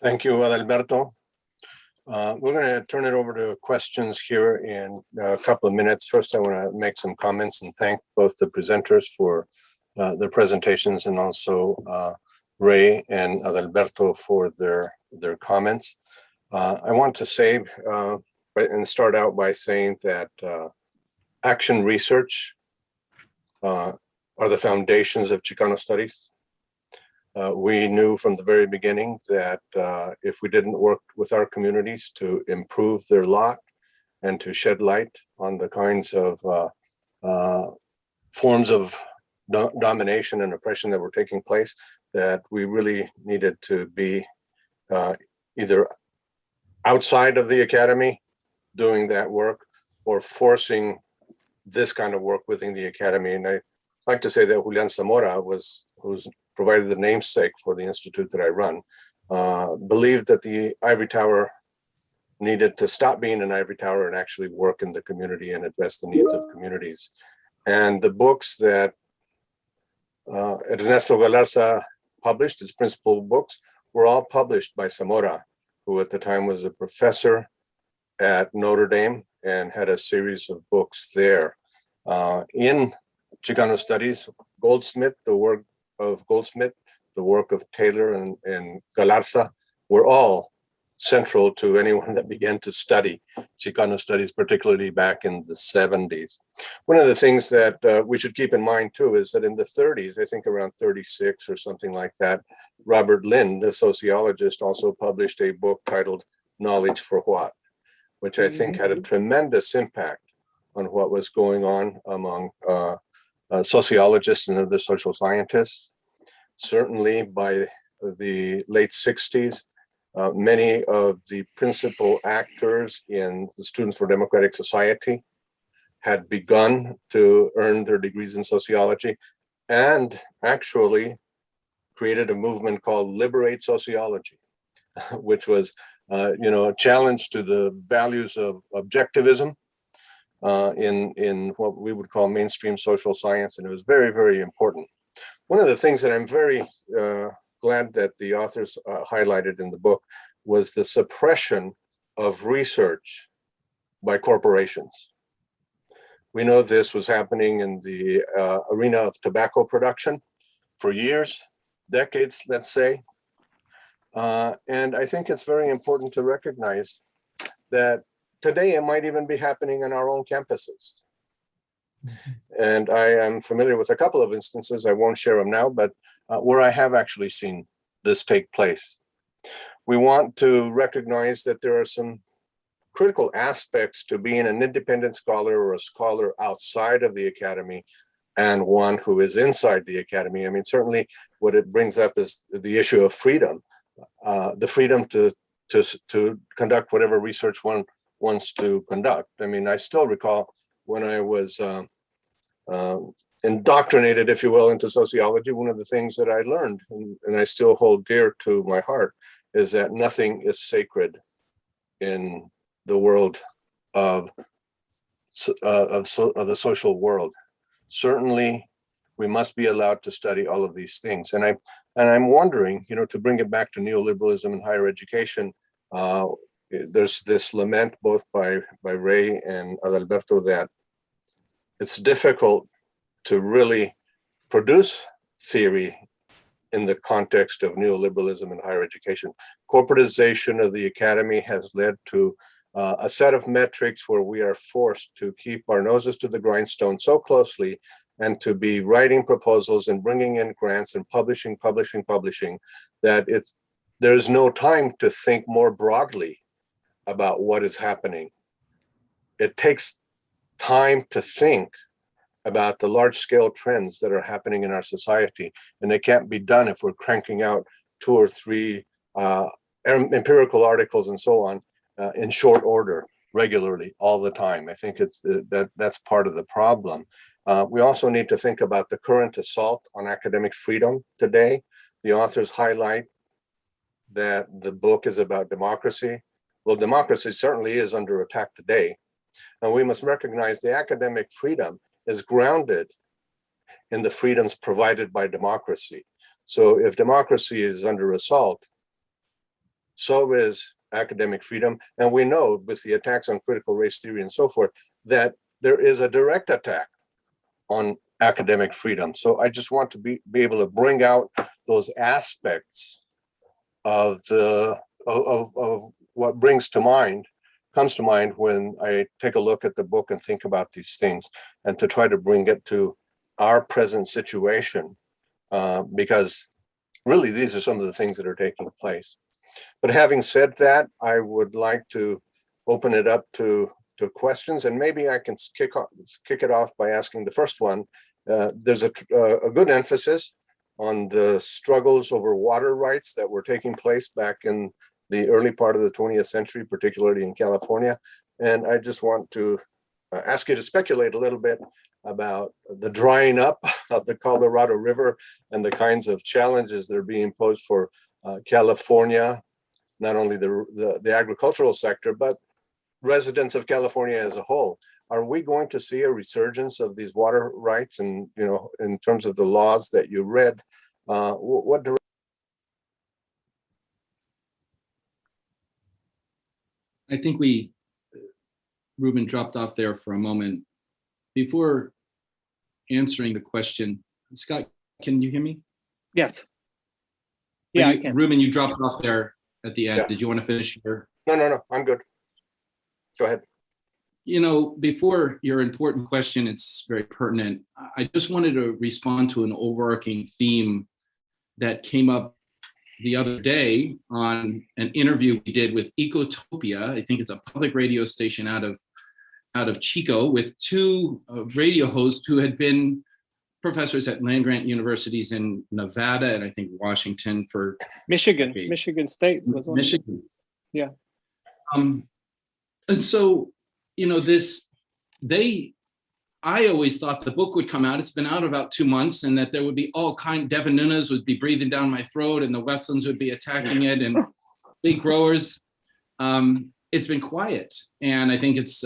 Thank you, Adalberto. We're going to turn it over to questions here in a couple of minutes. First, I want to make some comments and thank both the presenters for their presentations, and also Ray and Adalberto for their comments. I want to say and start out by saying that action research are the foundations of Chicano studies. We knew from the very beginning that if we didn't work with our communities to improve their lot and to shed light on the kinds of forms of domination and oppression that were taking place, that we really needed to be either outside of the academy doing that work, or forcing this kind of work within the academy. And I like to say that Julian Zamora, who's provided the namesake for the institute that I run, believed that the ivory tower needed to stop being an ivory tower and actually work in the community and address the needs of communities. And the books that Ernesto Galarza published, his principal books, were all published by Zamora, who at the time was a professor at Notre Dame and had a series of books there. In Chicano studies, Goldsmith, the work of Goldsmith, the work of Taylor and Galarza were all central to anyone that began to study Chicano studies, particularly back in the 70s. One of the things that we should keep in mind too is that in the 30s, I think around 36 or something like that, Robert Lind, the sociologist, also published a book titled Knowledge for What?, which I think had a tremendous impact on what was going on among sociologists and other social scientists. Certainly by the late 60s. Many of the principal actors in the Students for Democratic Society had begun to earn their degrees in sociology and actually created a movement called Liberate Sociology, which was a challenge to the values of objectivism in what we would call mainstream social science. And it was very, very important. One of the things that I'm very glad that the authors highlighted in the book was the suppression of research by corporations. We know this was happening in the arena of tobacco production for years, decades, let's say. And I think it's very important to recognize that today it might even be happening in our own campuses. And I am familiar with a couple of instances, I won't share them now, but where I have actually seen this take place. We want to recognize that there are some critical aspects to being an independent scholar or a scholar outside of the academy and one who is inside the academy. I mean, certainly what it brings up is the issue of freedom, the freedom to conduct whatever research one wants to conduct. I mean, I still recall when I was indoctrinated, if you will, into sociology, one of the things that I learned, and I still hold dear to my heart, is that nothing is sacred in the world of the social world. Certainly, we must be allowed to study all of these things. And I'm wondering, to bring it back to neoliberalism in higher education, there's this lament both by Ray and Adalberto that it's difficult to really produce theory in the context of neoliberalism in higher education. Corporatization of the academy has led to a set of metrics where we are forced to keep our noses to the grindstone so closely and to be writing proposals and bringing in grants and publishing, that there's no time to think more broadly about what is happening. It takes time to think about the large-scale trends that are happening in our society, and it can't be done if we're cranking out 2 or 3 empirical articles and so on in short order, regularly, all the time. I think that's part of the problem. We also need to think about the current assault on academic freedom today. The authors highlight that the book is about democracy. Well, democracy certainly is under attack today. And we must recognize the academic freedom is grounded in the freedoms provided by democracy. So if democracy is under assault, so is academic freedom. And we know with the attacks on critical race theory and so forth, that there is a direct attack on academic freedom. So I just want to be able to bring out those aspects of what comes to mind when I take a look at the book and think about these things, and to try to bring it to our present situation, because really these are some of the things that are taking place. But having said that, I would like to open it up to questions, and maybe I can kick it off by asking the first one. There's a good emphasis on the struggles over water rights that were taking place back in the early part of the 20th century, particularly in California. And I just want to ask you to speculate a little bit about the drying up of the Colorado River and the kinds of challenges that are being posed for California, not only the agricultural sector, but residents of California as a whole. Are we going to see a resurgence of these water rights? And, in terms of the laws that you read, what direction? I think Ruben dropped off there for a moment. Before answering the question, Scott, can you hear me? Yes. Yeah, I can. Ruben, you dropped off there at the end. Yeah. Did you want to finish your? No, I'm good. Go ahead. Before your important question, it's very pertinent. I just wanted to respond to an overarching theme that came up the other day on an interview we did with Ecotopia. I think it's a public radio station out of Chico, with 2 radio hosts who had been professors at land-grant universities in Nevada and I think Washington for Michigan, Okay. Michigan State was one. Michigan. Yeah. And so, I always thought the book would come out. It's been out about 2 months, and that there would be Devin Nunes would be breathing down my throat, and the Westlands would be attacking it, and big growers. It's been quiet, and I think it's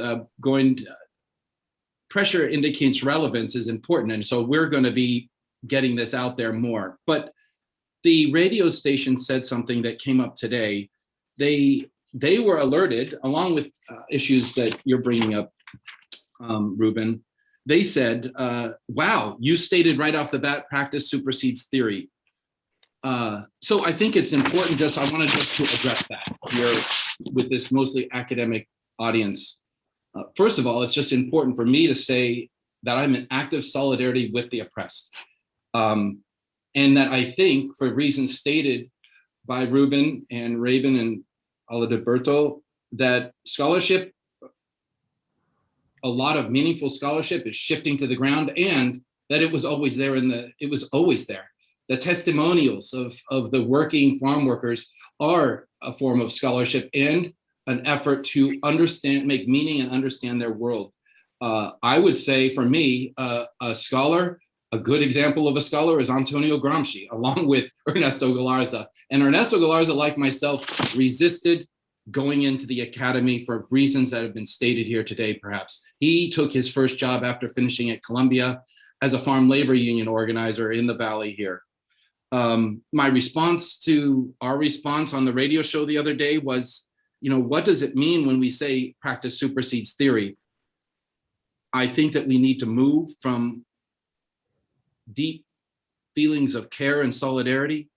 pressure indicates relevance is important, and so we're going to be getting this out there more. But the radio station said something that came up today. They were alerted, along with issues that you're bringing up, Ruben. They said, wow, you stated right off the bat, practice supersedes theory. So I think it's important I wanted just to address that here with this mostly academic audience. First of all, it's just important for me to say that I'm in active solidarity with the oppressed. And that I think, for reasons stated by Ruben and Raven and Alberto, that scholarship, a lot of meaningful scholarship is shifting to the ground, and that it was always there it was always there. The testimonials of the working farm workers are a form of scholarship and an effort to understand, make meaning and understand their world. I would say for me, a scholar, a good example of a scholar is Antonio Gramsci, along with Ernesto Galarza. And Ernesto Galarza, like myself, resisted going into the academy for reasons that have been stated here today, perhaps. He took his first job after finishing at Columbia as a farm labor union organizer in the Valley here. My response to our response on the radio show the other day was, what does it mean when we say practice supersedes theory? I think that we need to move from deep feelings of care and solidarity,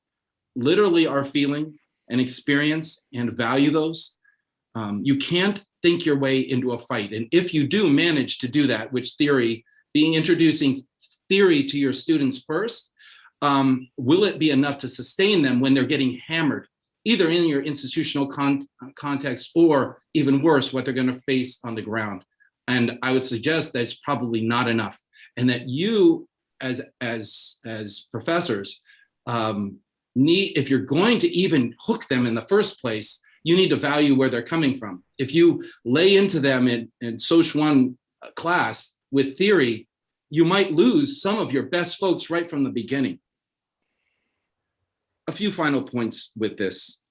literally our feeling and experience, and value those. You can't think your way into a fight. And if you do manage to do that, which introducing theory to your students first, will it be enough to sustain them when they're getting hammered, either in your institutional context or even worse, what they're going to face on the ground? And I would suggest that it's probably not enough, and that you as professors if you're going to even hook them in the first place, you need to value where they're coming from. If you lay into them in Soc 1 class with theory, you might lose some of your best folks right from the beginning. A few final points with this.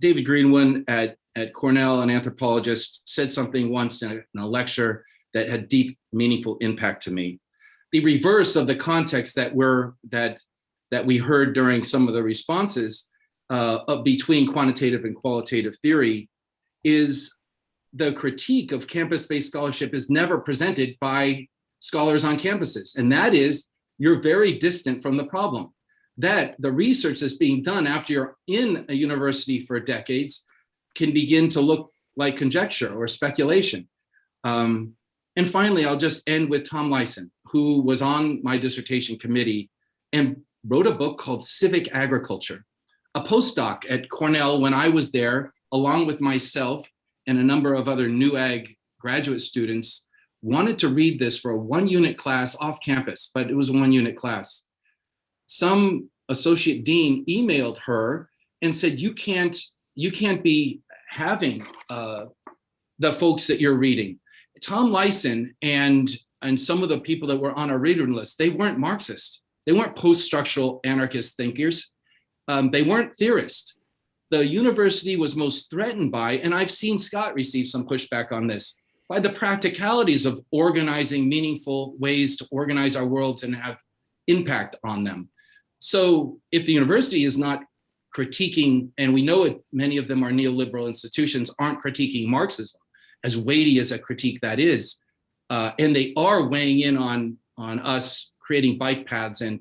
David Greenwood at Cornell, an anthropologist, said something once in a lecture that had deep, meaningful impact to me. The reverse of the context that we heard during some of the responses between quantitative and qualitative theory is the critique of campus-based scholarship is never presented by scholars on campuses. And that is, you're very distant from the problem. That the research that's being done after you're in a university for decades can begin to look like conjecture or speculation. And finally, I'll just end with Tom Lysen, who was on my dissertation committee and wrote a book called Civic Agriculture. A postdoc at Cornell when I was there, along with myself and a number of other New Ag graduate students, wanted to read this for a 1-unit class off campus, but it was a 1-unit class. Some associate dean emailed her and said, you can't be having the folks that you're reading. Tom Lysen and some of the people that were on our reading list, they weren't Marxist. They weren't post-structural anarchist thinkers. They weren't theorists. The university was most threatened by, and I've seen Scott receive some pushback on this, by the practicalities of organizing meaningful ways to organize our worlds and have impact on them. So if the university is not critiquing, and we know it, many of them are neoliberal institutions, aren't critiquing Marxism, as weighty as a critique that is, and they are weighing in on us creating bike paths and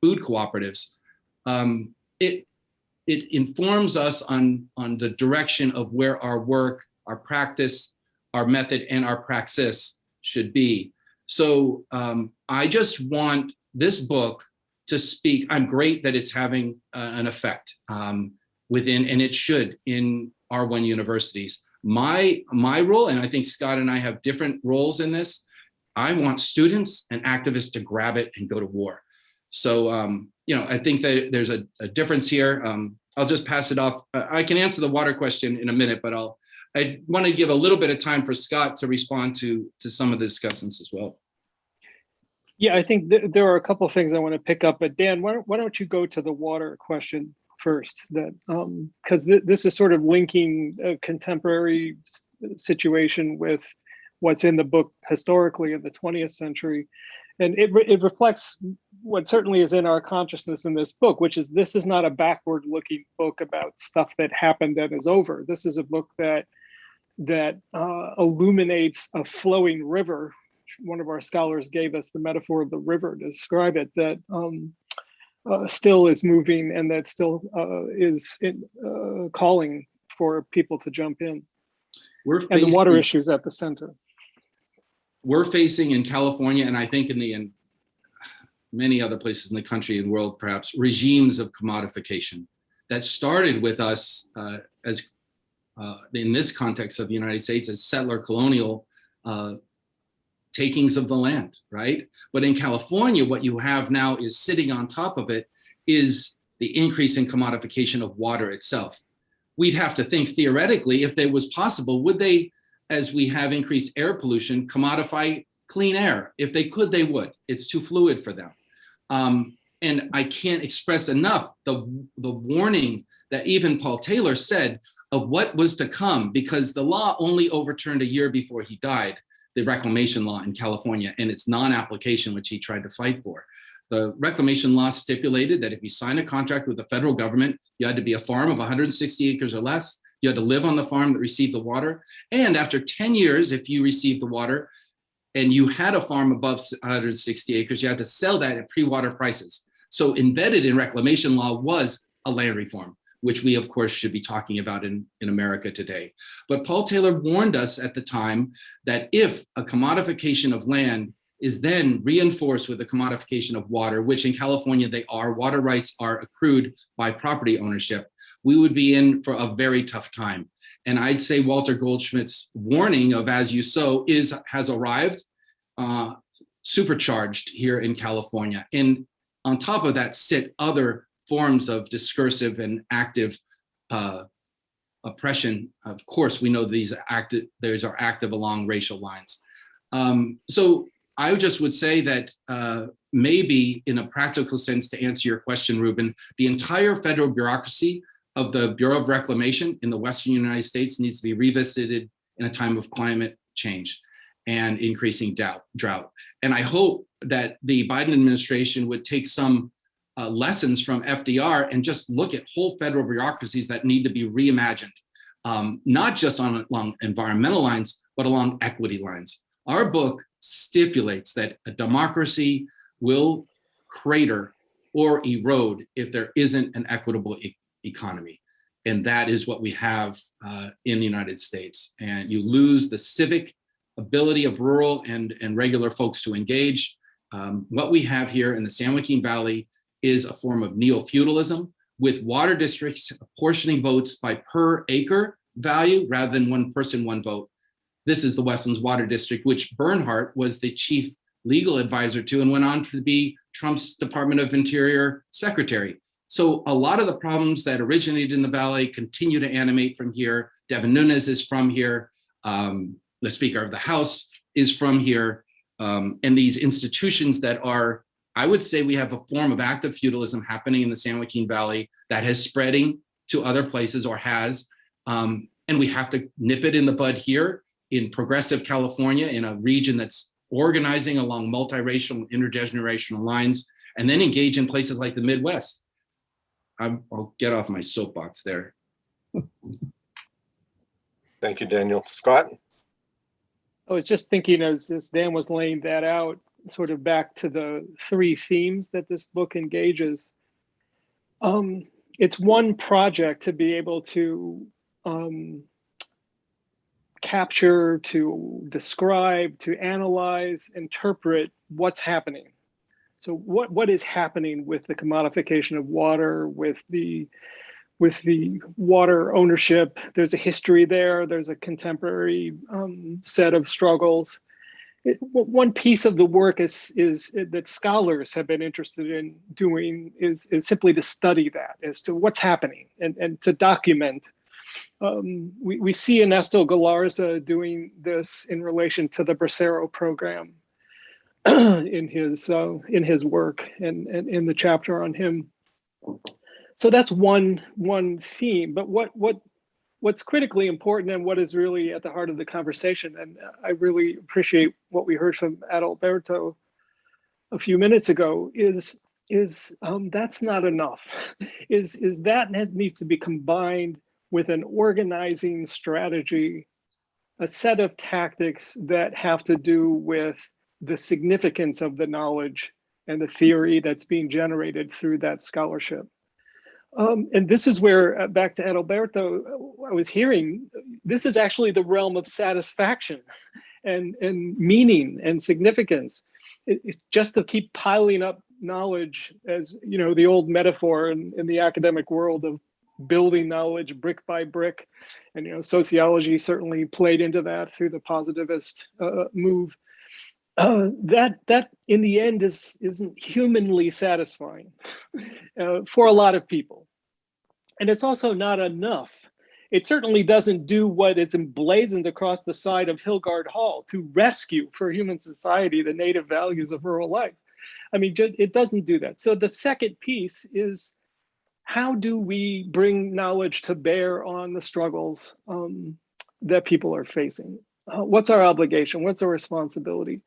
food cooperatives, it informs us on the direction of where our work, our practice, our method, and our praxis should be. So I just want this book to speak. I'm great that it's having an effect within, and it should, in R1 universities. My role, and I think Scott and I have different roles in this, I want students and activists to grab it and go to war. So, I think that there's a difference here. I'll just pass it off. I can answer the water question in a minute, but I want to give a little bit of time for Scott to respond to some of the discussants as well. Yeah, I think there are a couple of things I want to pick up, but Dan, why don't you go to the water question first? That because this is sort of linking a contemporary situation with what's in the book historically in the 20th century. And it reflects what certainly is in our consciousness in this book, which is this is not a backward looking book about stuff that happened and is over. This is a book that illuminates a flowing river. One of our scholars gave us the metaphor of the river to describe it, that still is moving and that still is calling for people to jump in. And the water issue is at the center. We're facing in California, and I think in many other places in the country and world, perhaps, regimes of commodification that started with us as in this context of the United States as settler colonial takings of the land, right? But in California, what you have now is sitting on top of it is the increase in commodification of water itself. We'd have to think theoretically, if it was possible, would they, as we have increased air pollution, commodify clean air? If they could, they would. It's too fluid for them. And I can't express enough the warning that even Paul Taylor said of what was to come, because the law only overturned a year before he died, the reclamation law in California, and its non-application, which he tried to fight for. The reclamation law stipulated that if you sign a contract with the federal government, you had to be a farm of 160 acres or less. You had to live on the farm that received the water. And after 10 years, if you received the water and you had a farm above 160 acres, you had to sell that at pre-water prices. So embedded in reclamation law was a land reform, which we, of course, should be talking about in America today. But Paul Taylor warned us at the time that if a commodification of land is then reinforced with the commodification of water, which in California they are, water rights are accrued by property ownership, we would be in for a very tough time. And I'd say Walter Goldschmidt's warning of as you sow has arrived, supercharged here in California. And on top of that sit other forms of discursive and active oppression. Of course, we know these are active along racial lines. So I just would say that maybe in a practical sense, to answer your question, Ruben, the entire federal bureaucracy of the Bureau of Reclamation in the Western United States needs to be revisited in a time of climate change and increasing drought. And I hope that the Biden administration would take some lessons from FDR and just look at whole federal bureaucracies that need to be reimagined, not just along environmental lines, but along equity lines. Our book stipulates that a democracy will crater or erode if there isn't an equitable economy. And that is what we have in the United States. And you lose the civic ability of rural and regular folks to engage. What we have here in the San Joaquin Valley is a form of neo-feudalism with water districts apportioning votes by per acre value rather than one person, one vote. This is the Westlands Water District, which Bernhardt was the chief legal advisor to and went on to be Trump's Department of Interior secretary. So a lot of the problems that originated in the Valley continue to animate from here. Devin Nunes is from here. The Speaker of the House is from here. And these institutions that are, I would say we have a form of active feudalism happening in the San Joaquin Valley that has spreading to other places or has. And we have to nip it in the bud here in progressive California, in a region that's organizing along multiracial, intergenerational lines, and then engage in places like the Midwest. I'll get off my soapbox there. Thank you, Daniel. Scott? I was just thinking as Dan was laying that out, sort of back to the three themes that this book engages. It's one project to be able to capture, to describe, to analyze, interpret what's happening. So what is happening with the commodification of water, with the water ownership? There's a history there. There's a contemporary set of struggles. one piece of the work is that scholars have been interested in doing is simply to study that as to what's happening and to document. We see Ernesto Galarza doing this in relation to the Bracero program in his work and in the chapter on him. So that's one theme. But what's critically important and what is really at the heart of the conversation, and I really appreciate what we heard from Adalberto a few minutes ago, is that's not enough. Is that needs to be combined with an organizing strategy, a set of tactics that have to do with the significance of the knowledge and the theory that's being generated through that scholarship. And this is where, back to Adalberto, I was hearing, this is actually the realm of satisfaction and meaning and significance. It's just to keep piling up knowledge, as you know, the old metaphor in the academic world of building knowledge brick by brick. And you know, sociology certainly played into that through the positivist move. That in the end isn't humanly satisfying for a lot of people. And it's also not enough. It certainly doesn't do what it's emblazoned across the side of Hildegard Hall, to rescue for human society the native values of rural life. I mean, it doesn't do that. So the second piece is, how do we bring knowledge to bear on the struggles that people are facing? What's our obligation? What's our responsibility?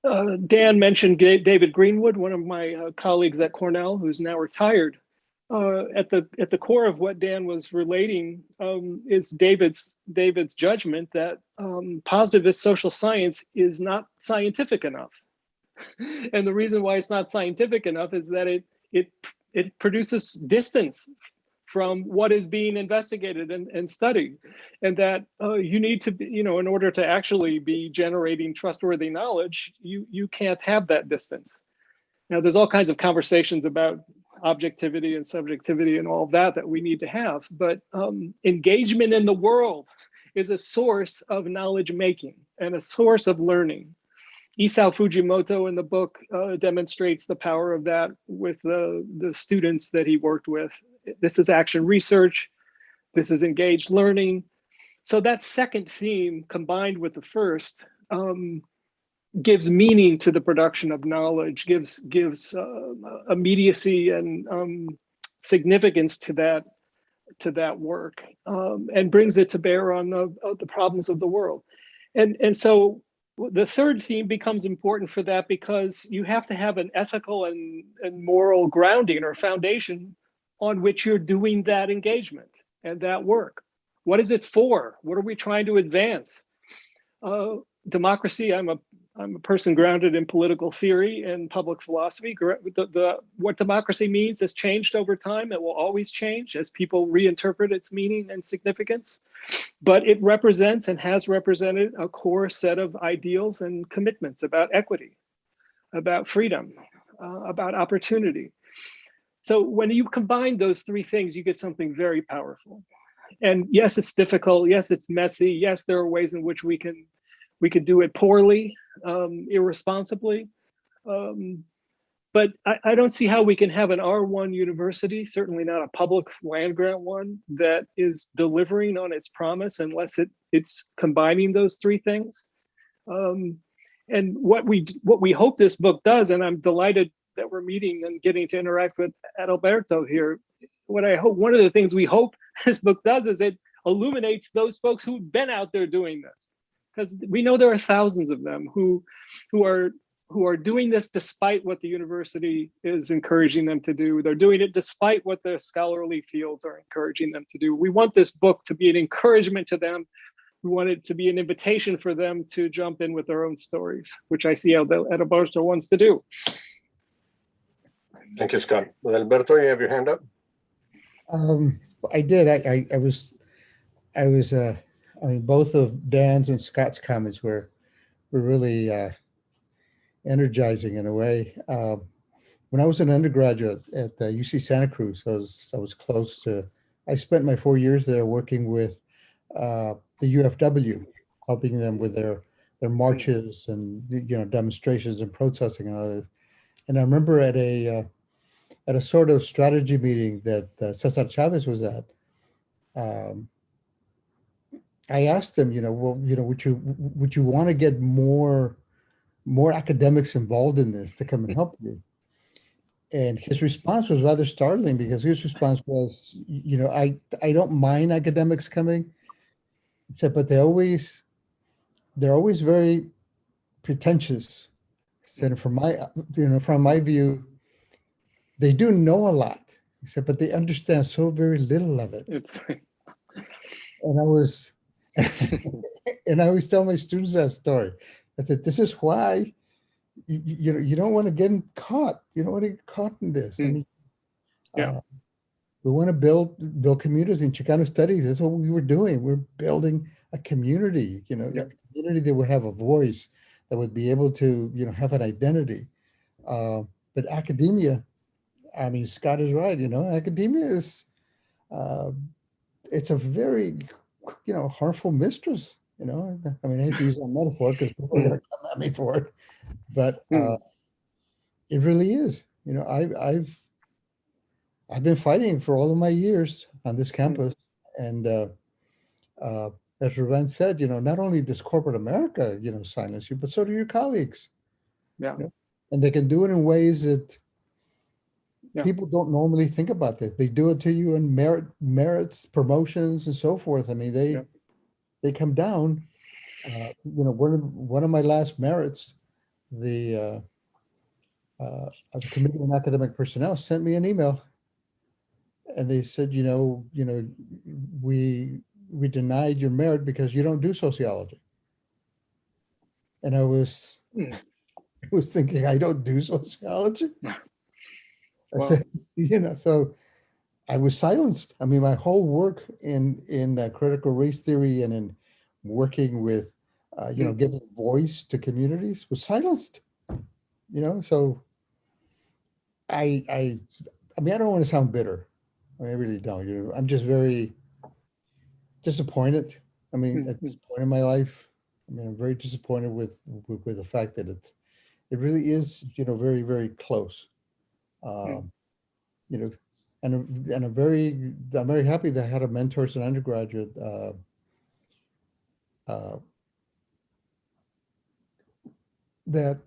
Dan mentioned David Greenwood, one of my colleagues at Cornell, who's now retired. At the core of what Dan was relating is David's judgment that positivist social science is not scientific enough. And the reason why it's not scientific enough is that it produces distance from what is being investigated and studied, and that you need to be, you know, in order to actually be generating trustworthy knowledge, you can't have that distance. Now, there's all kinds of conversations about objectivity and subjectivity and all of that we need to have, but engagement in the world is a source of knowledge making and a source of learning. Isao Fujimoto in the book demonstrates the power of that with the students that he worked with. This is action research. This is engaged learning. So that second theme combined with the first gives meaning to the production of knowledge, gives immediacy and significance to that work, and brings it to bear on the problems of the world. And so the third theme becomes important for that, because you have to have an ethical and moral grounding or foundation on which you're doing that engagement and that work. What is it for? What are we trying to advance? Democracy, I'm a person grounded in political theory and public philosophy. What democracy means has changed over time. It will always change as people reinterpret its meaning and significance. But it represents and has represented a core set of ideals and commitments about equity, about freedom, about opportunity. So when you combine those three things, you get something very powerful. And yes, it's difficult. Yes, it's messy. Yes, there are ways in which we could do it poorly, irresponsibly. But I don't see how we can have an R1 university, certainly not a public land grant one, that is delivering on its promise unless it's combining those three things. And what we hope this book does, and I'm delighted that we're meeting and getting to interact with Adalberto here. What I hope, one of the things we hope this book does is it illuminates those folks who've been out there doing this, because we know there are thousands of them who are doing this despite what the university is encouraging them to do. They're doing it despite what the scholarly fields are encouraging them to do. We want this book to be an encouragement to them. We want it to be an invitation for them to jump in with their own stories, which I see Adalberto wants to do. Thank you, Scott. Well, Alberto, you have your hand up? I did. I mean, both of Dan's and Scott's comments were really energizing in a way. When I was an undergraduate at UC Santa Cruz, I was close to. I spent my 4 years there working with the UFW, helping them with their their marches and demonstrations and protesting and all this. And I remember at a sort of strategy meeting that Cesar Chavez was at, I asked him, would you want to get more academics involved in this to come and help you? And his response was rather startling, because his response was, I don't mind academics coming, he said, but they're always very pretentious. He said, from my view, they do know a lot. He said, but they understand so very little of it. And I was, and I always tell my students that story. I said, this is why you don't want to get caught. You don't want to get caught in this. I mean, we want to build communities in Chicano studies. That's what we were doing. We're building a community, a community that would have a voice, that would be able to, have an identity. But academia, I mean, Scott is right. Academia is, it's a very, harmful mistress. I mean, I hate to use that metaphor because people are going to come at me for it, but it really is. I've been fighting for all of my years on this campus, and as Ruben said, not only does corporate America, silence you, but so do your colleagues. Yeah, and they can do it in ways that people don't normally think about that. They do it to you in merits, promotions, and so forth. I mean, they come down. One of my last merits, the Committee on Academic Personnel sent me an email, and they said, we denied your merit because you don't do sociology. And I was thinking, I don't do sociology. I said, so I was silenced. I mean, my whole work in critical race theory and in working with, giving voice to communities was silenced. So I mean, I don't want to sound bitter. I mean, I really don't. I'm just very disappointed. I mean, at this point in my life, I mean, I'm very disappointed with the fact that it really is, very, very close. And I'm very happy that I had a mentor as an undergraduate, that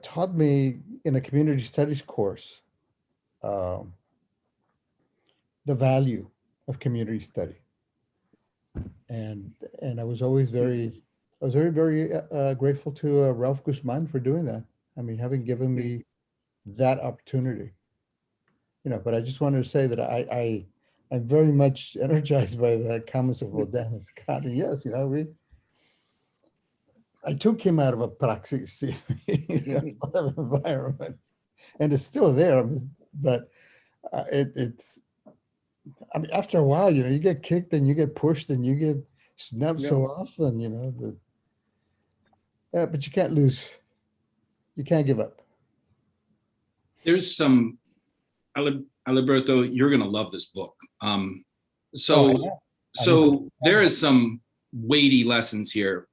taught me in a community studies course the value of community study, and I was always very grateful to Ralph Guzman for doing that. I mean, having given me that opportunity. But I just wanted to say that I'm very much energized by the comments of Bodan and Scott. And yes, I took him out of a praxis sort of environment, and it's still there. I mean, but it's. I mean, after a while, you get kicked and you get pushed and you get snubbed so often, but you can't lose. You can't give up. There's some. Alberto, you're going to love this book. So there is some weighty lessons here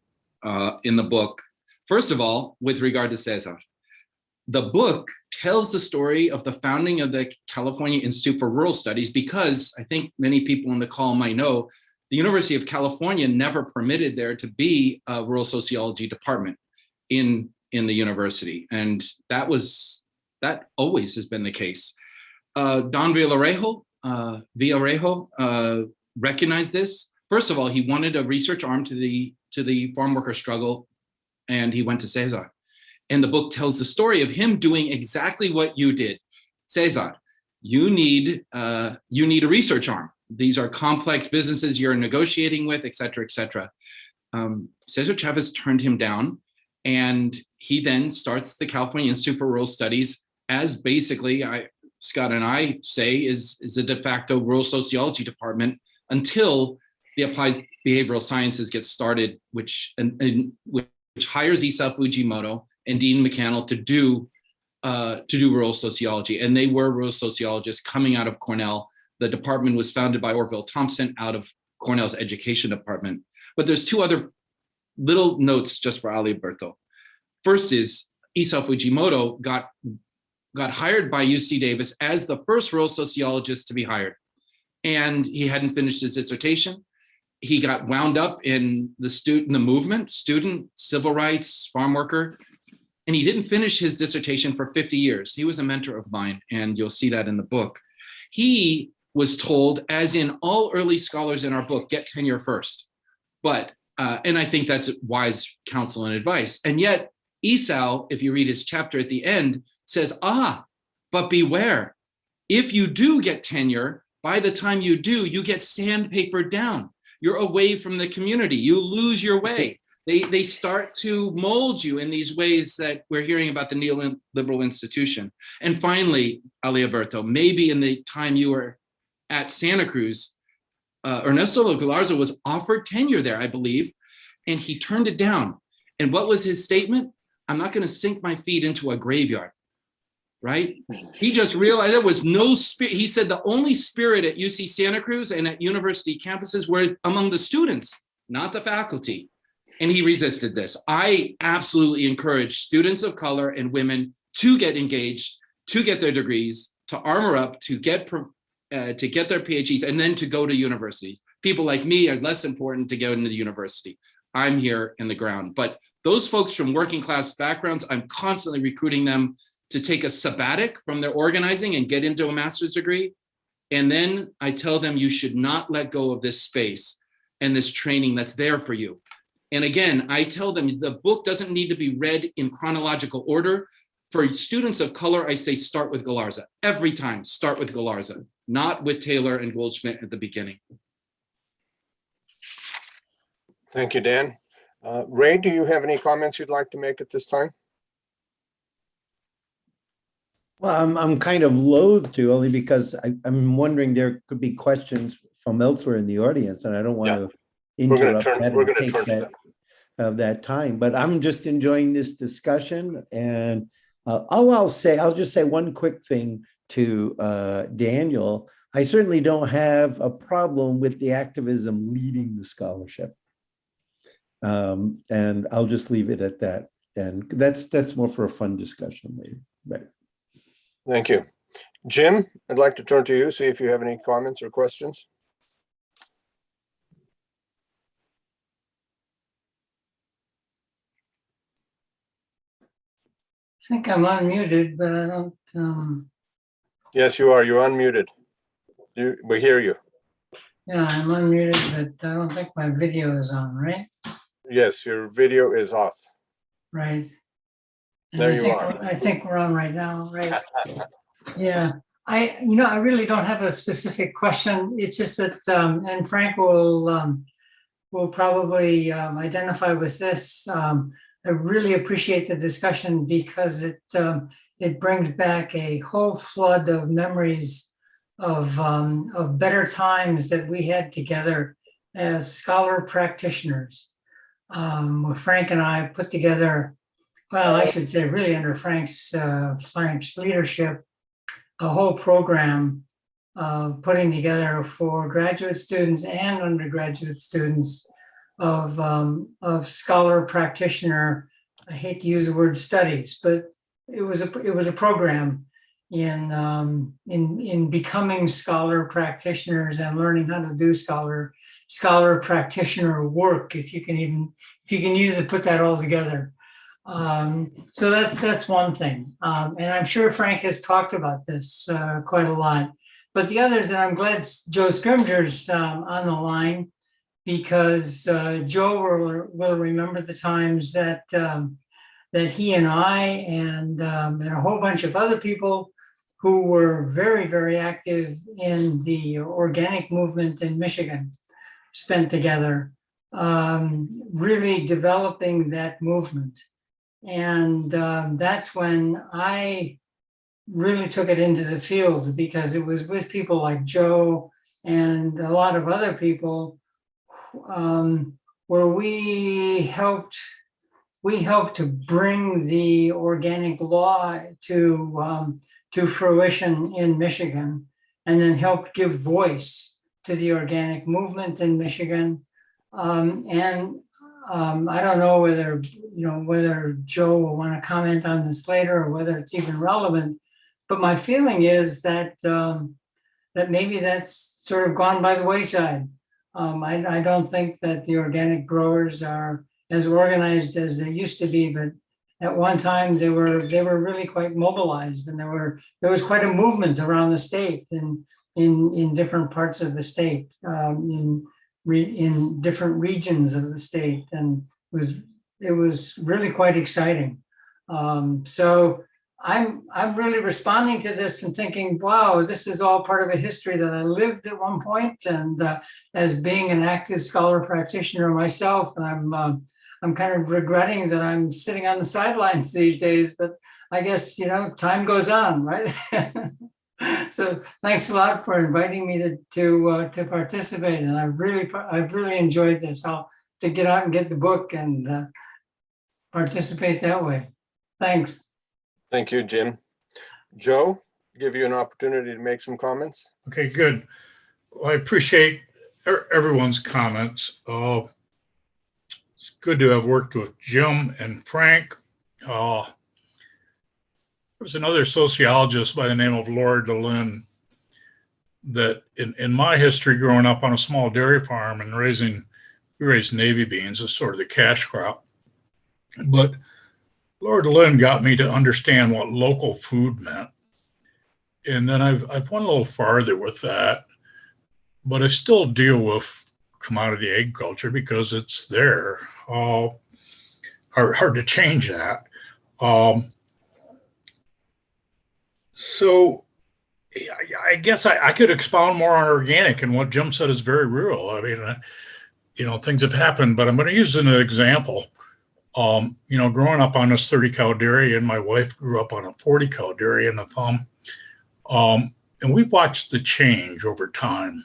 in the book. First of all, with regard to Cesar, the book tells the story of the founding of the California Institute for Rural Studies, because I think many people in the call might know the University of California never permitted there to be a rural sociology department in the university. And that always has been the case. Don Villarejo recognized this. First of all, he wanted a research arm to the farm worker struggle, and he went to Cesar. And the book tells the story of him doing exactly what you did. Cesar, you need a research arm. These are complex businesses you're negotiating with, et cetera, et cetera. Cesar Chavez turned him down, and he then starts the California Institute for Rural Studies as basically, Scott and I say, is a de facto rural sociology department until the applied behavioral sciences get started, which hires Isa Fujimoto and Dean McCannell to do rural sociology. And they were rural sociologists coming out of Cornell. The department was founded by Orville Thompson out of Cornell's education department. But there's two other little notes just for Aliberto. First is Isao Fujimoto got hired by UC Davis as the first rural sociologist to be hired. And he hadn't finished his dissertation. He got wound up in the movement, student, civil rights, farm worker, and he didn't finish his dissertation for 50 years. He was a mentor of mine, and you'll see that in the book. He was told, as in all early scholars in our book, get tenure first. But, and I think that's wise counsel and advice. And yet, Isao, if you read his chapter at the end, says, but beware. If you do get tenure, by the time you do, you get sandpapered down. You're away from the community. You lose your way. They start to mold you in these ways that we're hearing about the neoliberal institution. And finally, Aliberto, maybe in the time you were at Santa Cruz, Ernesto Galarza was offered tenure there, I believe, and he turned it down. And what was his statement? I'm not going to sink my feet into a graveyard, right? He just realized there was no spirit. He said the only spirit at UC Santa Cruz and at university campuses were among the students, not the faculty. And he resisted this. I absolutely encourage students of color and women to get engaged, to get their degrees, to armor up, to get their PhDs, and then to go to universities. People like me are less important to go into the university. I'm here in the ground. But those folks from working class backgrounds, I'm constantly recruiting them to take a sabbatic from their organizing and get into a master's degree. And then I tell them you should not let go of this space and this training that's there for you. And again, I tell them the book doesn't need to be read in chronological order. For students of color, I say start with Galarza. Every time, start with Galarza, not with Taylor and Goldschmidt at the beginning. Thank you, Dan. Ray, do you have any comments you'd like to make at this time? Well, I'm kind of loath to, only because I'm wondering there could be questions from elsewhere in the audience, and I don't want to interrupt that time. But I'm just enjoying this discussion, and I'll just say one quick thing to Daniel. I certainly don't have a problem with the activism leading the scholarship, and I'll just leave it at that. And that's more for a fun discussion later. Right. Thank you. Jim, I'd like to turn to you, see if you have any comments or questions. I think I'm unmuted, but I don't, Yes, you are. You're unmuted. We hear you. yeah, I'm unmuted, but I don't think my video is on, right? Yes, your video is off. Right. And There I you think are. I think we're on right now, right? Yeah, I really don't have a specific question. It's just that, and Frank will probably identify with this. I really appreciate the discussion because it brings back a whole flood of memories of better times that we had together as scholar practitioners. Frank and I put together, well, I should say really under Frank's leadership, a whole program putting together for graduate students and undergraduate students of scholar practitioner. I hate to use the word studies, but it was a program in becoming scholar practitioners and learning how to do scholar practitioner work, if you can use it, put that all together. So that's one thing, and I'm sure Frank has talked about this quite a lot. But the others, and I'm glad Joe Scrimger's on the line, because Joe will remember the times that he and I and a whole bunch of other people who were very, very active in the organic movement in Michigan spent together, really developing that movement. And that's when I really took it into the field, because it was with people like Joe and a lot of other people where we helped to bring the organic law to fruition in Michigan, and then helped give voice to the organic movement in Michigan. And I don't know whether, whether Joe will want to comment on this later or whether it's even relevant. But my feeling is that that maybe that's sort of gone by the wayside. I don't think that the organic growers are as organized as they used to be, but at one time they were really quite mobilized, and there was quite a movement around the state and in different parts of the state, in different regions of the state, and it was really quite exciting. So I'm really responding to this and thinking, wow, this is all part of a history that I lived at one point, and as being an active scholar practitioner myself, I'm kind of regretting that I'm sitting on the sidelines these days, but I guess, time goes on, right? So thanks a lot for inviting me to participate, and I've really enjoyed this. To get out and get the book and participate that way. Thanks. Thank you, Jim. Joe, give you an opportunity to make some comments. Okay, good. Well, I appreciate everyone's comments. It's good to have worked with Jim and Frank. There was another sociologist by the name of Laura DeLynn that in my history growing up on a small dairy farm and we raised Navy beans as sort of the cash crop. But Laura DeLynn got me to understand what local food meant. And then I've went a little farther with that, but I still deal with commodity agriculture because it's there. Hard to change that. So I guess I could expound more on organic, and what Jim said is very real. I mean, things have happened, but I'm going to use an example. Growing up on this 30 cow dairy, and my wife grew up on a 40 cow dairy in the Thumb. And we've watched the change over time.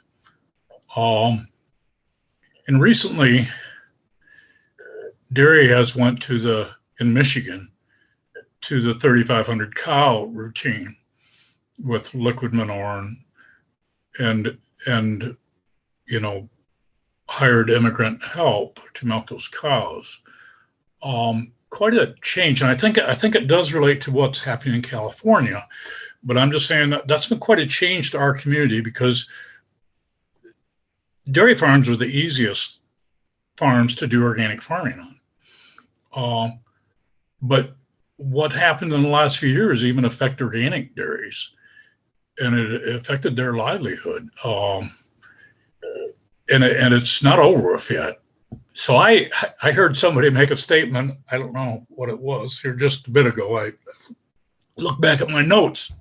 And recently, dairy has went in Michigan, to the 3,500 cow routine with liquid manure and hired immigrant help to milk those cows. Quite a change, and I think it does relate to what's happening in California. But I'm just saying that's been quite a change to our community, because dairy farms were the easiest farms to do organic farming on. But what happened in the last few years even affected organic dairies, and it affected their livelihood. And it's not over with yet. So I heard somebody make a statement, I don't know what it was, here just a bit ago. I looked back at my notes.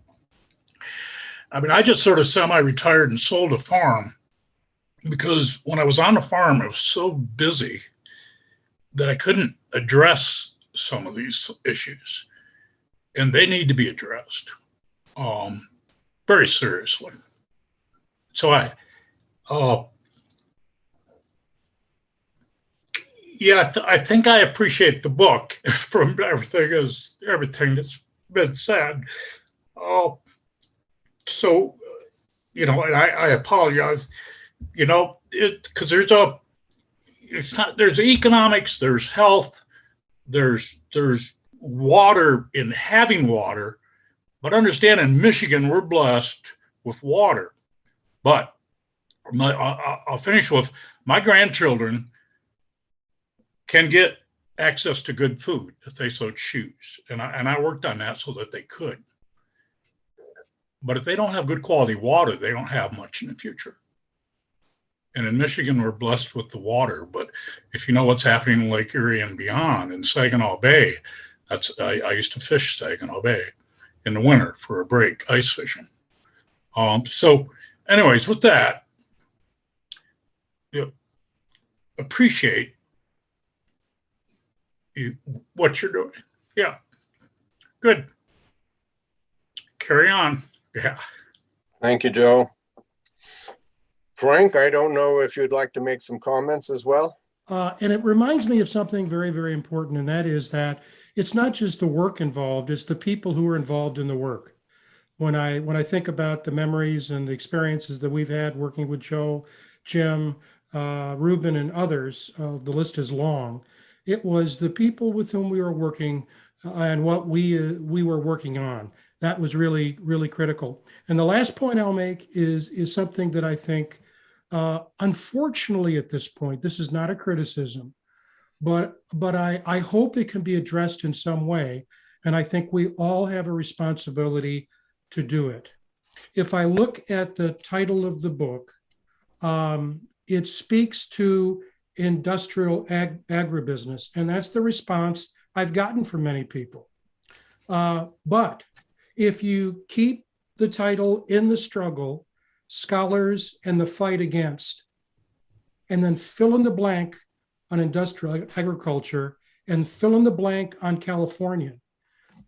I mean, I just sort of semi-retired and sold a farm because when I was on the farm, I was so busy that I couldn't address some of these issues, and they need to be addressed very seriously. So I think I appreciate the book from everything that's been said. So, and I apologize, because there's economics, there's health, there's water in having water, but understand in Michigan, we're blessed with water. But I'll finish with my grandchildren can get access to good food if they so choose. And I worked on that so that they could. But if they don't have good quality water, they don't have much in the future. And in Michigan, we're blessed with the water. But if you know what's happening in Lake Erie and beyond, in Saginaw Bay, I used to fish Saginaw Bay in the winter for a break, ice fishing. So anyways, with that, appreciate what you're doing. Yeah, good. Carry on. Yeah. Thank you, Joe. Frank, I don't know if you'd like to make some comments as well. And it reminds me of something very, very important, and that is that it's not just the work involved, it's the people who are involved in the work. When I think about the memories and the experiences that we've had working with Joe, Jim, Ruben and others, the list is long. It was the people with whom we were working and what we were working on. That was really, really critical. And the last point I'll make is something that I think, unfortunately at this point, this is not a criticism, but I hope it can be addressed in some way. And I think we all have a responsibility to do it. If I look at the title of the book, it speaks to industrial agribusiness, and that's the response I've gotten from many people. But if you keep the title In the Struggle, Scholars and the Fight Against, and then fill in the blank on industrial agriculture and fill in the blank on California,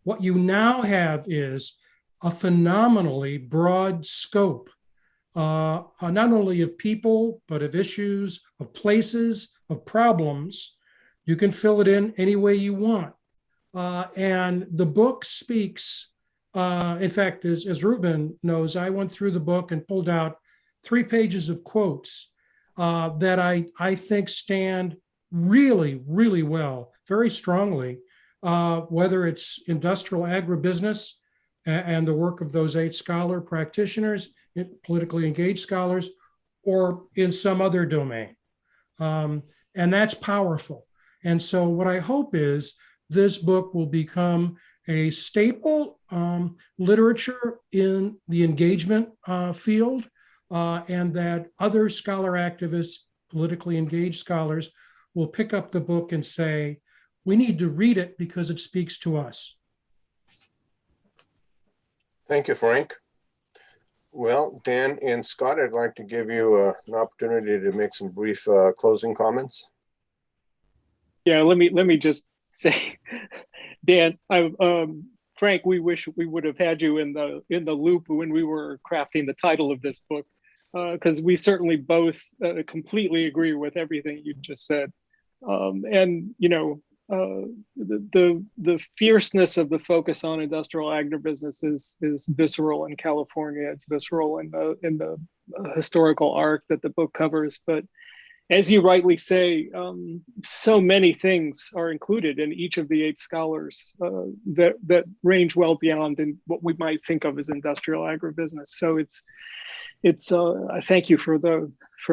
what you now have is a phenomenally broad scope, not only of people, but of issues, of places, of problems. You can fill it in any way you want. And the book speaks, in fact, as Ruben knows, I went through the book and pulled out 3 pages of quotes that I think stand really, really well, very strongly, whether it's industrial agribusiness and the work of those 8 scholar practitioners, politically engaged scholars, or in some other domain. And that's powerful. And so what I hope is this book will become a staple literature in the engagement field, and that other scholar activists, politically engaged scholars, will pick up the book and say, we need to read it because it speaks to us. Thank you, Frank. Well, Dan and Scott, I'd like to give you an opportunity to make some brief closing comments. Yeah, let me just say, Dan, Frank, we wish we would have had you in the loop when we were crafting the title of this book, because we certainly both completely agree with everything you just said. And you know, the fierceness of the focus on industrial agribusiness is visceral in California. It's visceral in the historical arc that the book covers. But as you rightly say, so many things are included in each of the 8 scholars that range well beyond in what we might think of as industrial agribusiness. So it's I thank you for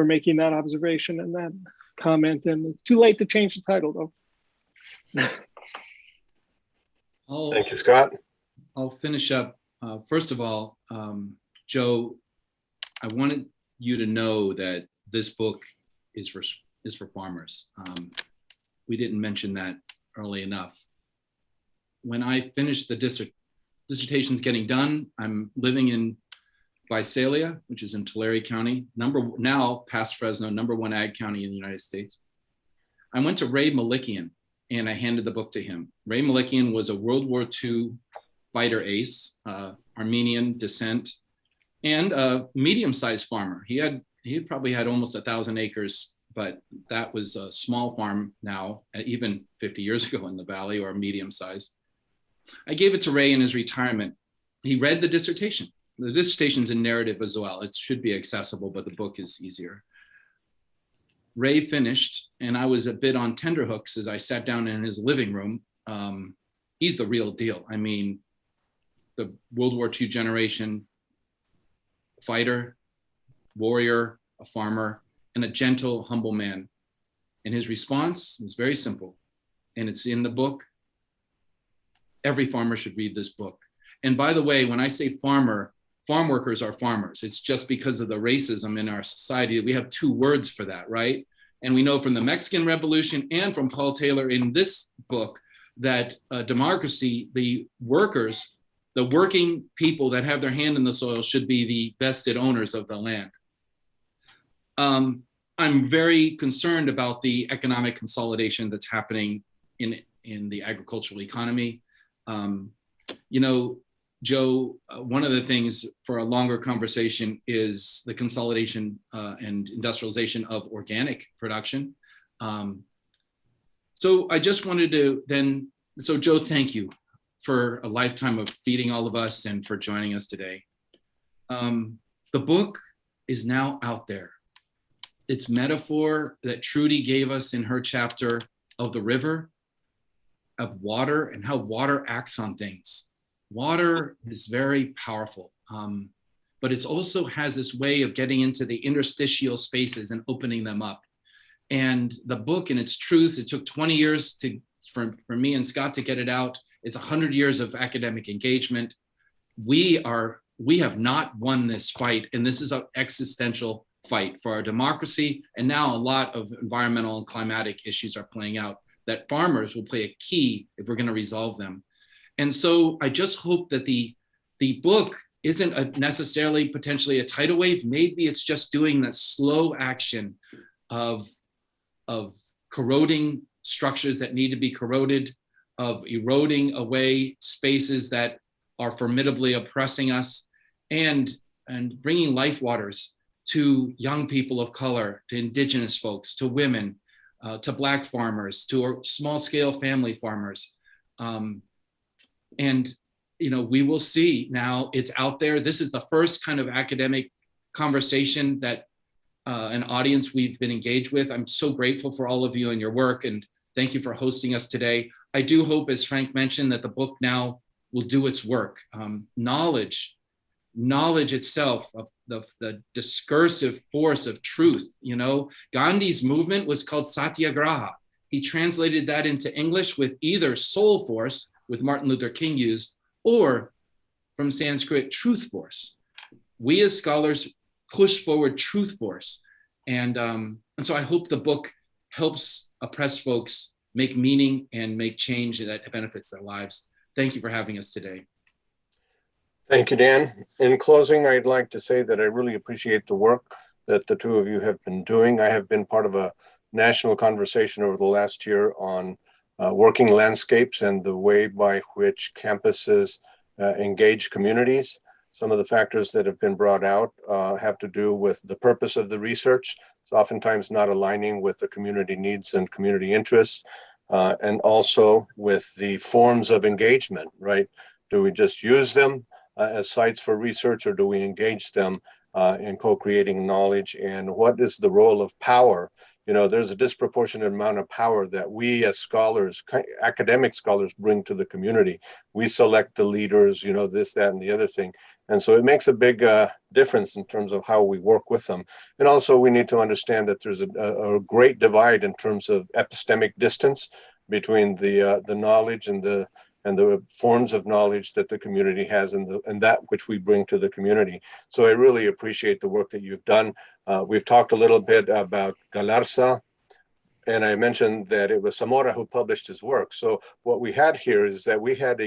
making that observation and that comment. And it's too late to change the title, though. Thank you, Scott. I'll finish up. First of all, Joe, I wanted you to know that this book is for farmers. We didn't mention that early enough. When I finished the dissertation's getting done, I'm living in Visalia, which is in Tulare County, now past Fresno, #1 ag county in the United States. I went to Ray Malikian and I handed the book to him. Ray Malikian was a World War II fighter ace, Armenian descent, and a medium-sized farmer. He probably had almost 1,000 acres, but that was a small farm now, even 50 years ago in the Valley, or medium size. I gave it to Ray in his retirement. He read the dissertation. The dissertation's in narrative as well. It should be accessible, but the book is easier. Ray finished, and I was a bit on tenterhooks as I sat down in his living room. He's the real deal. I mean, the World War II generation, fighter, warrior, a farmer, and a gentle, humble man. And his response was very simple, and it's in the book. Every farmer should read this book. And by the way, when I say farmer, farm workers are farmers. It's just because of the racism in our society that we have 2 words for that, right? And we know from the Mexican Revolution and from Paul Taylor in this book that democracy, the workers, the working people that have their hand in the soil should be the vested owners of the land. I'm very concerned about the economic consolidation that's happening in the agricultural economy. You know, Joe, one of the things for a longer conversation is the consolidation and industrialization of organic production. So I just wanted to so Joe, thank you for a lifetime of feeding all of us and for joining us today. The book is now out there. its metaphor that Trudy gave us in her chapter of the river, of water, and how water acts on things. Water is very powerful, but it also has this way of getting into the interstitial spaces and opening them up. And the book and its truths, it took 20 years for me and Scott to get it out. It's 100 years of academic engagement. We have not won this fight, and this is an existential fight for our democracy. And now a lot of environmental and climatic issues are playing out that farmers will play a key if we're going to resolve them. And so I just hope that the book isn't necessarily potentially a tidal wave. Maybe it's just doing that slow action of corroding structures that need to be corroded, of eroding away spaces that are formidably oppressing us, and bringing life waters to young people of color, to indigenous folks, to women, to Black farmers, to small scale family farmers. And we will see now, it's out there. This is the first kind of academic conversation that an audience we've been engaged with. I'm so grateful for all of you and your work, and thank you for hosting us today. I do hope, as Frank mentioned, that the book now will do its work. Knowledge itself, of the discursive force of truth. Gandhi's movement was called Satyagraha. He translated that into English with either soul force, with Martin Luther King used, or from Sanskrit, truth force. We as scholars push forward truth force. And so I hope the book helps oppressed folks make meaning and make change that benefits their lives. Thank you for having us today. Thank you, Dan. In closing, I'd like to say that I really appreciate the work that the two of you have been doing. I have been part of a national conversation over the last year on working landscapes and the way by which campuses engage communities. Some of the factors that have been brought out have to do with the purpose of the research. It's oftentimes not aligning with the community needs and community interests, and also with the forms of engagement, right? Do we just use them as sites for research, or do we engage them in co-creating knowledge? And what is the role of power? There's a disproportionate amount of power that we as scholars, academic scholars, bring to the community. We select the leaders, this, that, and the other thing. And so it makes a big difference in terms of how we work with them. And also we need to understand that there's a great divide in terms of epistemic distance between the knowledge and the forms of knowledge that the community has and that which we bring to the community. So I really appreciate the work that you've done. We've talked a little bit about Galarza, and I mentioned that it was Zamora who published his work. So what we had here is that we had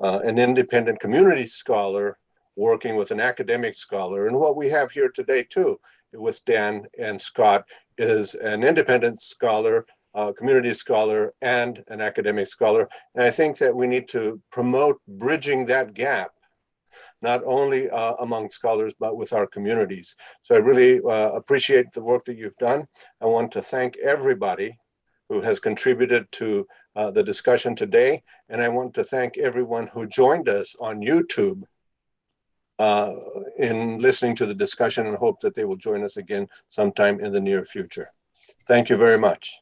an independent community scholar working with an academic scholar. And what we have here today too, with Dan and Scott, is an independent scholar, community scholar, and an academic scholar. And I think that we need to promote bridging that gap, not only among scholars, but with our communities. So I really appreciate the work that you've done. I want to thank everybody who has contributed to the discussion today. And I want to thank everyone who joined us on YouTube in listening to the discussion, and hope that they will join us again sometime in the near future. Thank you very much.